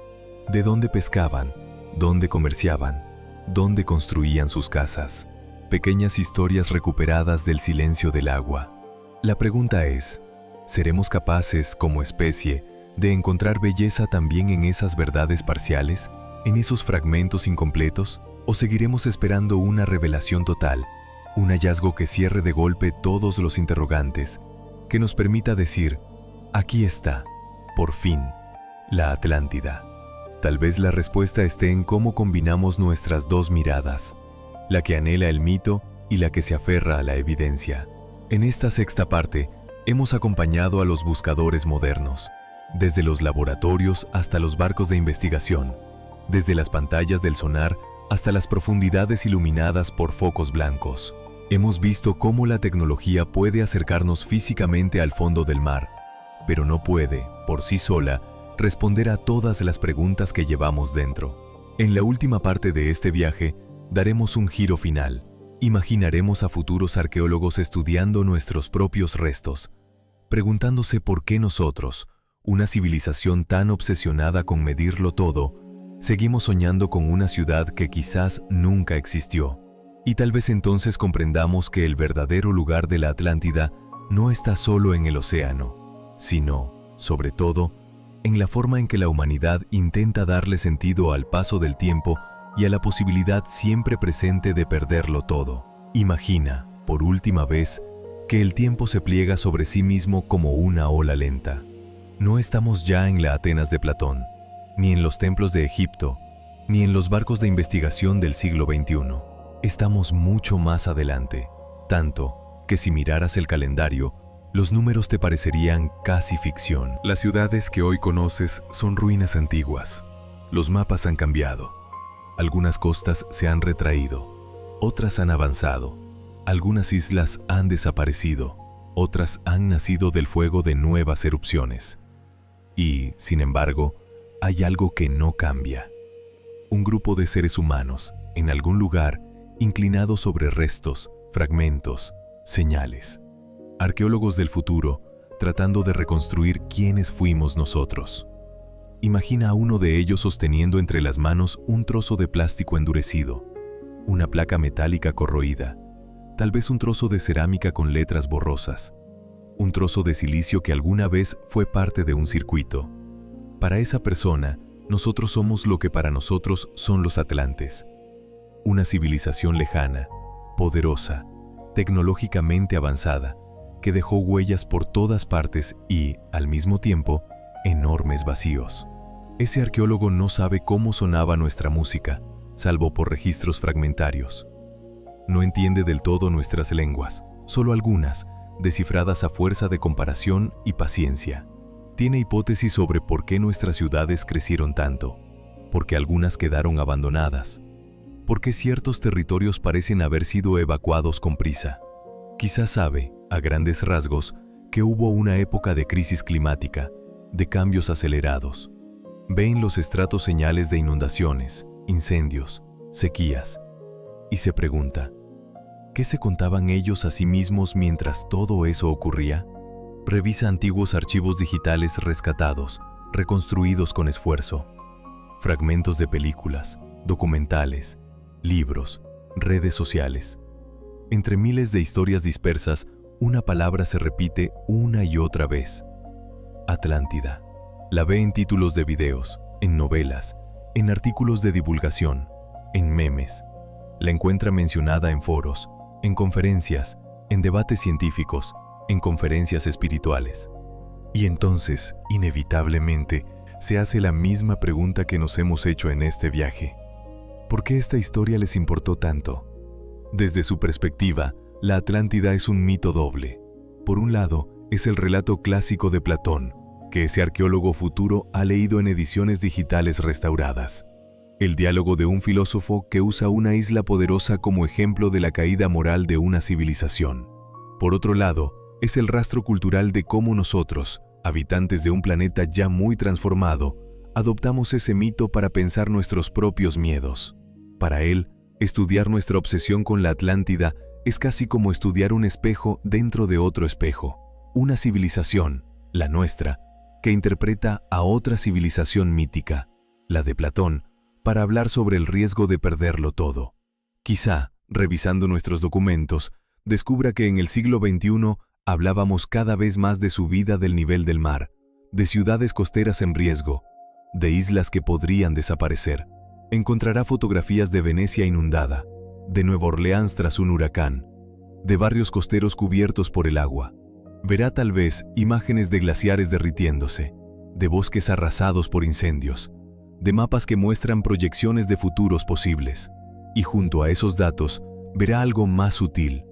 de dónde pescaban, dónde comerciaban, dónde construían sus casas. Pequeñas historias recuperadas del silencio del agua. La pregunta es, ¿seremos capaces, como especie, de encontrar belleza también en esas verdades parciales, en esos fragmentos incompletos? ¿O seguiremos esperando una revelación total, un hallazgo que cierre de golpe todos los interrogantes, que nos permita decir, aquí está, por fin, la Atlántida? Tal vez la respuesta esté en cómo combinamos nuestras dos miradas, la que anhela el mito y la que se aferra a la evidencia. En esta sexta parte, hemos acompañado a los buscadores modernos, desde los laboratorios hasta los barcos de investigación, desde las pantallas del sonar hasta las profundidades iluminadas por focos blancos. Hemos visto cómo la tecnología puede acercarnos físicamente al fondo del mar, pero no puede, por sí sola, responder a todas las preguntas que llevamos dentro. En la última parte de este viaje, daremos un giro final. Imaginaremos a futuros arqueólogos estudiando nuestros propios restos, preguntándose por qué nosotros, una civilización tan obsesionada con medirlo todo, seguimos soñando con una ciudad que quizás nunca existió. Y tal vez entonces comprendamos que el verdadero lugar de la Atlántida no está solo en el océano, sino, sobre todo, en la forma en que la humanidad intenta darle sentido al paso del tiempo y a la posibilidad siempre presente de perderlo todo. Imagina, por última vez, que el tiempo se pliega sobre sí mismo como una ola lenta. No estamos ya en la Atenas de Platón, ni en los templos de Egipto, ni en los barcos de investigación del siglo XXI. Estamos mucho más adelante, tanto que si miraras el calendario, los números te parecerían casi ficción. Las ciudades que hoy conoces son ruinas antiguas. Los mapas han cambiado. Algunas costas se han retraído, otras han avanzado. Algunas islas han desaparecido, otras han nacido del fuego de nuevas erupciones. Y, sin embargo, hay algo que no cambia. Un grupo de seres humanos, en algún lugar, inclinados sobre restos, fragmentos, señales. Arqueólogos del futuro, tratando de reconstruir quiénes fuimos nosotros. Imagina a uno de ellos sosteniendo entre las manos un trozo de plástico endurecido, una placa metálica corroída, tal vez un trozo de cerámica con letras borrosas, un trozo de silicio que alguna vez fue parte de un circuito. Para esa persona, nosotros somos lo que para nosotros son los atlantes. Una civilización lejana, poderosa, tecnológicamente avanzada, que dejó huellas por todas partes y, al mismo tiempo, enormes vacíos. Ese arqueólogo no sabe cómo sonaba nuestra música, salvo por registros fragmentarios. No entiende del todo nuestras lenguas, solo algunas, descifradas a fuerza de comparación y paciencia. Tiene hipótesis sobre por qué nuestras ciudades crecieron tanto, por qué algunas quedaron abandonadas, por qué ciertos territorios parecen haber sido evacuados con prisa. Quizás sabe, a grandes rasgos, que hubo una época de crisis climática, de cambios acelerados. Ve en los estratos señales de inundaciones, incendios, sequías, y se pregunta, ¿qué se contaban ellos a sí mismos mientras todo eso ocurría? Revisa antiguos archivos digitales rescatados, reconstruidos con esfuerzo. Fragmentos de películas, documentales, libros, redes sociales. Entre miles de historias dispersas, una palabra se repite una y otra vez. Atlántida. La ve en títulos de videos, en novelas, en artículos de divulgación, en memes. La encuentra mencionada en foros, en conferencias, en debates científicos, en conferencias espirituales. Y entonces, inevitablemente, se hace la misma pregunta que nos hemos hecho en este viaje. ¿Por qué esta historia les importó tanto? Desde su perspectiva, la Atlántida es un mito doble. Por un lado, es el relato clásico de Platón, que ese arqueólogo futuro ha leído en ediciones digitales restauradas. El diálogo de un filósofo que usa una isla poderosa como ejemplo de la caída moral de una civilización. Por otro lado, es el rastro cultural de cómo nosotros, habitantes de un planeta ya muy transformado, adoptamos ese mito para pensar nuestros propios miedos. Para él, estudiar nuestra obsesión con la Atlántida es casi como estudiar un espejo dentro de otro espejo, una civilización, la nuestra, que interpreta a otra civilización mítica, la de Platón, para hablar sobre el riesgo de perderlo todo. Quizá, revisando nuestros documentos, descubra que en el siglo XXI hablábamos cada vez más de subida del nivel del mar, de ciudades costeras en riesgo, de islas que podrían desaparecer. Encontrará fotografías de Venecia inundada, de Nueva Orleans tras un huracán, de barrios costeros cubiertos por el agua. Verá tal vez imágenes de glaciares derritiéndose, de bosques arrasados por incendios, de mapas que muestran proyecciones de futuros posibles. Y junto a esos datos, verá algo más sutil: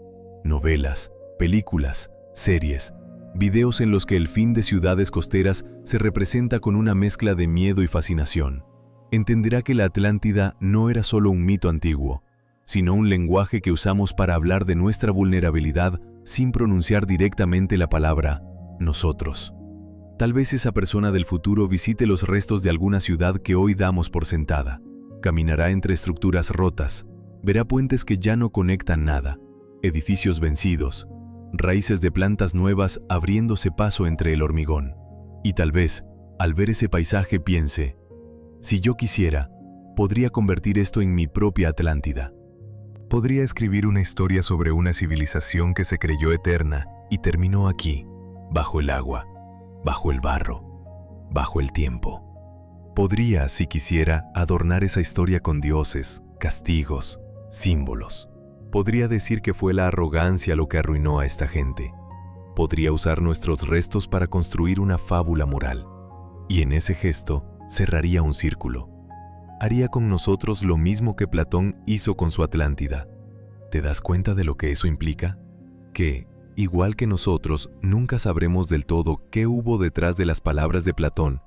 novelas, películas, series, videos en los que el fin de ciudades costeras se representa con una mezcla de miedo y fascinación. Entenderá que la Atlántida no era solo un mito antiguo, sino un lenguaje que usamos para hablar de nuestra vulnerabilidad sin pronunciar directamente la palabra nosotros. Tal vez esa persona del futuro visite los restos de alguna ciudad que hoy damos por sentada. Caminará entre estructuras rotas, verá puentes que ya no conectan nada, edificios vencidos, raíces de plantas nuevas abriéndose paso entre el hormigón. Y tal vez, al ver ese paisaje, piense: si yo quisiera, podría convertir esto en mi propia Atlántida. Podría escribir una historia sobre una civilización que se creyó eterna y terminó aquí, bajo el agua, bajo el barro, bajo el tiempo. Podría, si quisiera, adornar esa historia con dioses, castigos, símbolos. Podría decir que fue la arrogancia lo que arruinó a esta gente. Podría usar nuestros restos para construir una fábula moral. Y en ese gesto, cerraría un círculo. Haría con nosotros lo mismo que Platón hizo con su Atlántida. ¿Te das cuenta de lo que eso implica? Que, igual que nosotros, nunca sabremos del todo qué hubo detrás de las palabras de Platón,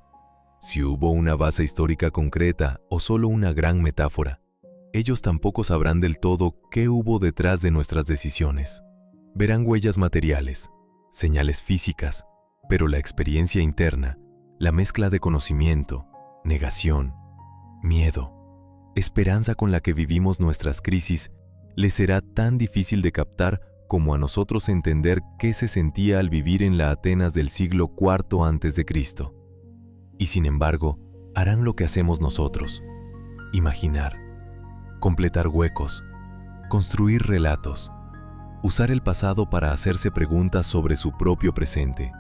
si hubo una base histórica concreta o solo una gran metáfora. Ellos tampoco sabrán del todo qué hubo detrás de nuestras decisiones. Verán huellas materiales, señales físicas, pero la experiencia interna, la mezcla de conocimiento, negación, miedo, esperanza con la que vivimos nuestras crisis, les será tan difícil de captar como a nosotros entender qué se sentía al vivir en la Atenas del siglo IV a.C. Y sin embargo, harán lo que hacemos nosotros: imaginar, completar huecos, construir relatos, usar el pasado para hacerse preguntas sobre su propio presente.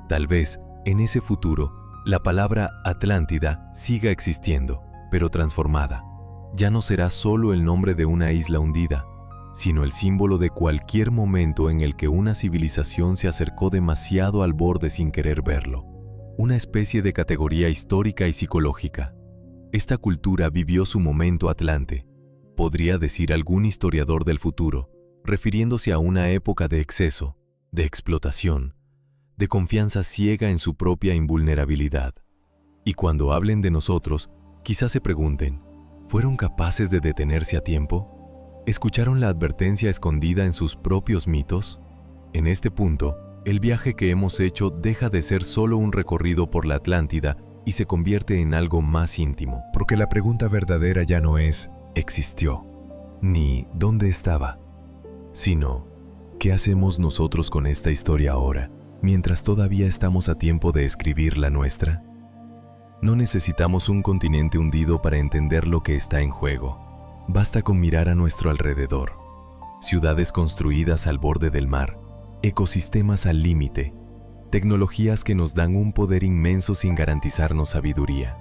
Tal vez, en ese futuro, La palabra Atlántida siga existiendo, pero transformada. Ya no será solo el nombre de una isla hundida, sino el símbolo de cualquier momento en el que una civilización se acercó demasiado al borde sin querer verlo. Una especie de categoría histórica y psicológica. Esta cultura vivió su momento Atlante, podría decir algún historiador del futuro, refiriéndose a una época de exceso, de explotación, de confianza ciega en su propia invulnerabilidad. Y cuando hablen de nosotros, quizás se pregunten, ¿fueron capaces de detenerse a tiempo? ¿Escucharon la advertencia escondida en sus propios mitos? En este punto, el viaje que hemos hecho deja de ser solo un recorrido por la Atlántida y se convierte en algo más íntimo. Porque la pregunta verdadera ya no es ¿existió? Ni ¿dónde estaba? Sino, ¿qué hacemos nosotros con esta historia ahora, mientras todavía estamos a tiempo de escribir la nuestra? No necesitamos un continente hundido para entender lo que está en juego. Basta con mirar a nuestro alrededor. Ciudades construidas al borde del mar, ecosistemas al límite, tecnologías que nos dan un poder inmenso sin garantizarnos sabiduría.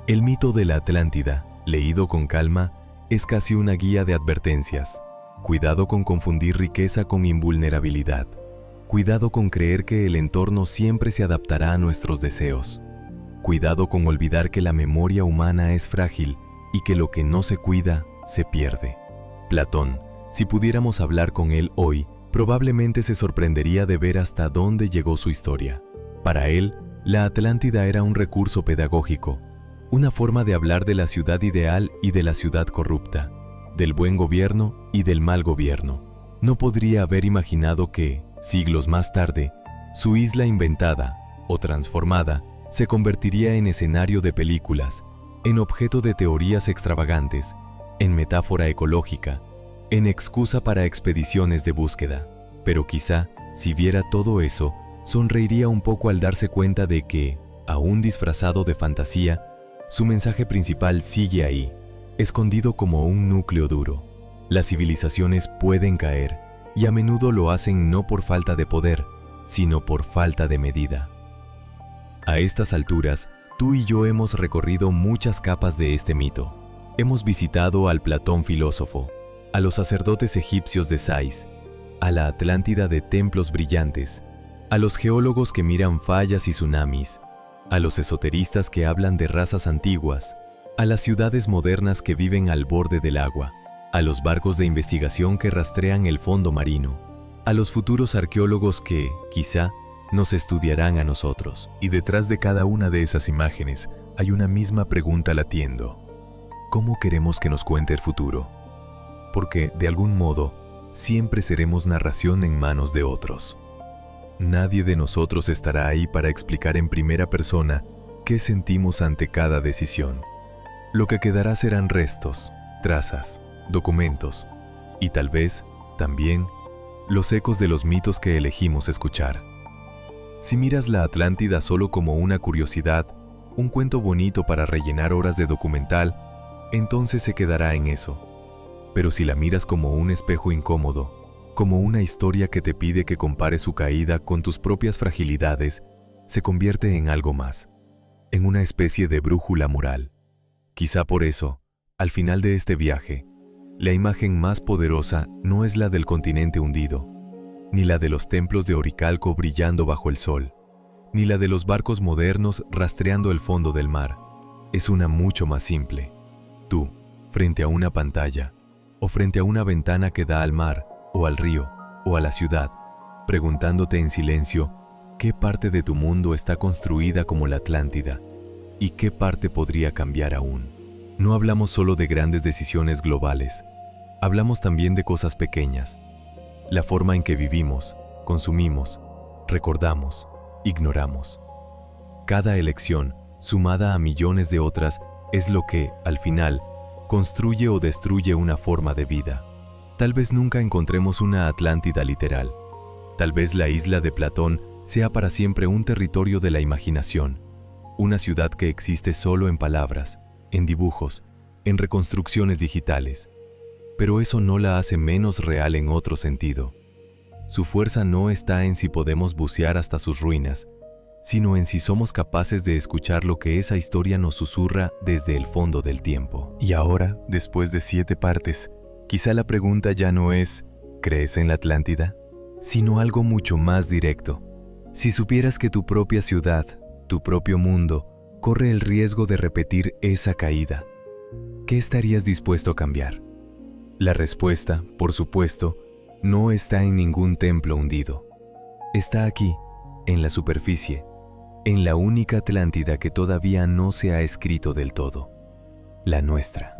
El mito de la Atlántida, leído con calma, es casi una guía de advertencias. Cuidado con confundir riqueza con invulnerabilidad. Cuidado con creer que el entorno siempre se adaptará a nuestros deseos. Cuidado con olvidar que la memoria humana es frágil y que lo que no se cuida, se pierde. Platón, si pudiéramos hablar con él hoy, probablemente se sorprendería de ver hasta dónde llegó su historia. Para él, la Atlántida era un recurso pedagógico, una forma de hablar de la ciudad ideal y de la ciudad corrupta, del buen gobierno y del mal gobierno. No podría haber imaginado que, siglos más tarde, su isla inventada o transformada se convertiría en escenario de películas, en objeto de teorías extravagantes, en metáfora ecológica, en excusa para expediciones de búsqueda. Pero quizá, si viera todo eso, sonreiría un poco al darse cuenta de que, aún disfrazado de fantasía, su mensaje principal sigue ahí, escondido como un núcleo duro. Las civilizaciones pueden caer, y a menudo lo hacen no por falta de poder, sino por falta de medida. A estas alturas, tú y yo hemos recorrido muchas capas de este mito. Hemos visitado al Platón filósofo, a los sacerdotes egipcios de Sais, a la Atlántida de templos brillantes, a los geólogos que miran fallas y tsunamis, a los esoteristas que hablan de razas antiguas, a las ciudades modernas que viven al borde del agua, a los barcos de investigación que rastrean el fondo marino, a los futuros arqueólogos que, quizá, nos estudiarán a nosotros. Y detrás de cada una de esas imágenes hay una misma pregunta latiendo. ¿Cómo queremos que nos cuente el futuro? Porque, de algún modo, siempre seremos narración en manos de otros. Nadie de nosotros estará ahí para explicar en primera persona qué sentimos ante cada decisión. Lo que quedará serán restos, trazas, documentos y tal vez, también, los ecos de los mitos que elegimos escuchar. Si miras la Atlántida solo como una curiosidad, un cuento bonito para rellenar horas de documental, entonces se quedará en eso. Pero si la miras como un espejo incómodo, como una historia que te pide que compares su caída con tus propias fragilidades, se convierte en algo más, en una especie de brújula moral. Quizá por eso, al final de este viaje, la imagen más poderosa no es la del continente hundido, ni la de los templos de oricalco brillando bajo el sol, ni la de los barcos modernos rastreando el fondo del mar. Es una mucho más simple. Tú, frente a una pantalla, o frente a una ventana que da al mar, o al río, o a la ciudad, preguntándote en silencio qué parte de tu mundo está construida como la Atlántida, y qué parte podría cambiar aún. No hablamos solo de grandes decisiones globales, hablamos también de cosas pequeñas. La forma en que vivimos, consumimos, recordamos, ignoramos. Cada elección, sumada a millones de otras, es lo que, al final, construye o destruye una forma de vida. Tal vez nunca encontremos una Atlántida literal. Tal vez la isla de Platón sea para siempre un territorio de la imaginación, una ciudad que existe solo en palabras, en dibujos, en reconstrucciones digitales. Pero eso no la hace menos real en otro sentido. Su fuerza no está en si podemos bucear hasta sus ruinas, sino en si somos capaces de escuchar lo que esa historia nos susurra desde el fondo del tiempo. Y ahora, después de 7 partes, quizá la pregunta ya no es ¿crees en la Atlántida?, Sino algo mucho más directo. Si supieras que tu propia ciudad, tu propio mundo, corre el riesgo de repetir esa caída, ¿qué estarías dispuesto a cambiar? La respuesta, por supuesto, no está en ningún templo hundido. Está aquí, en la superficie, en la única Atlántida que todavía no se ha escrito del todo, la nuestra.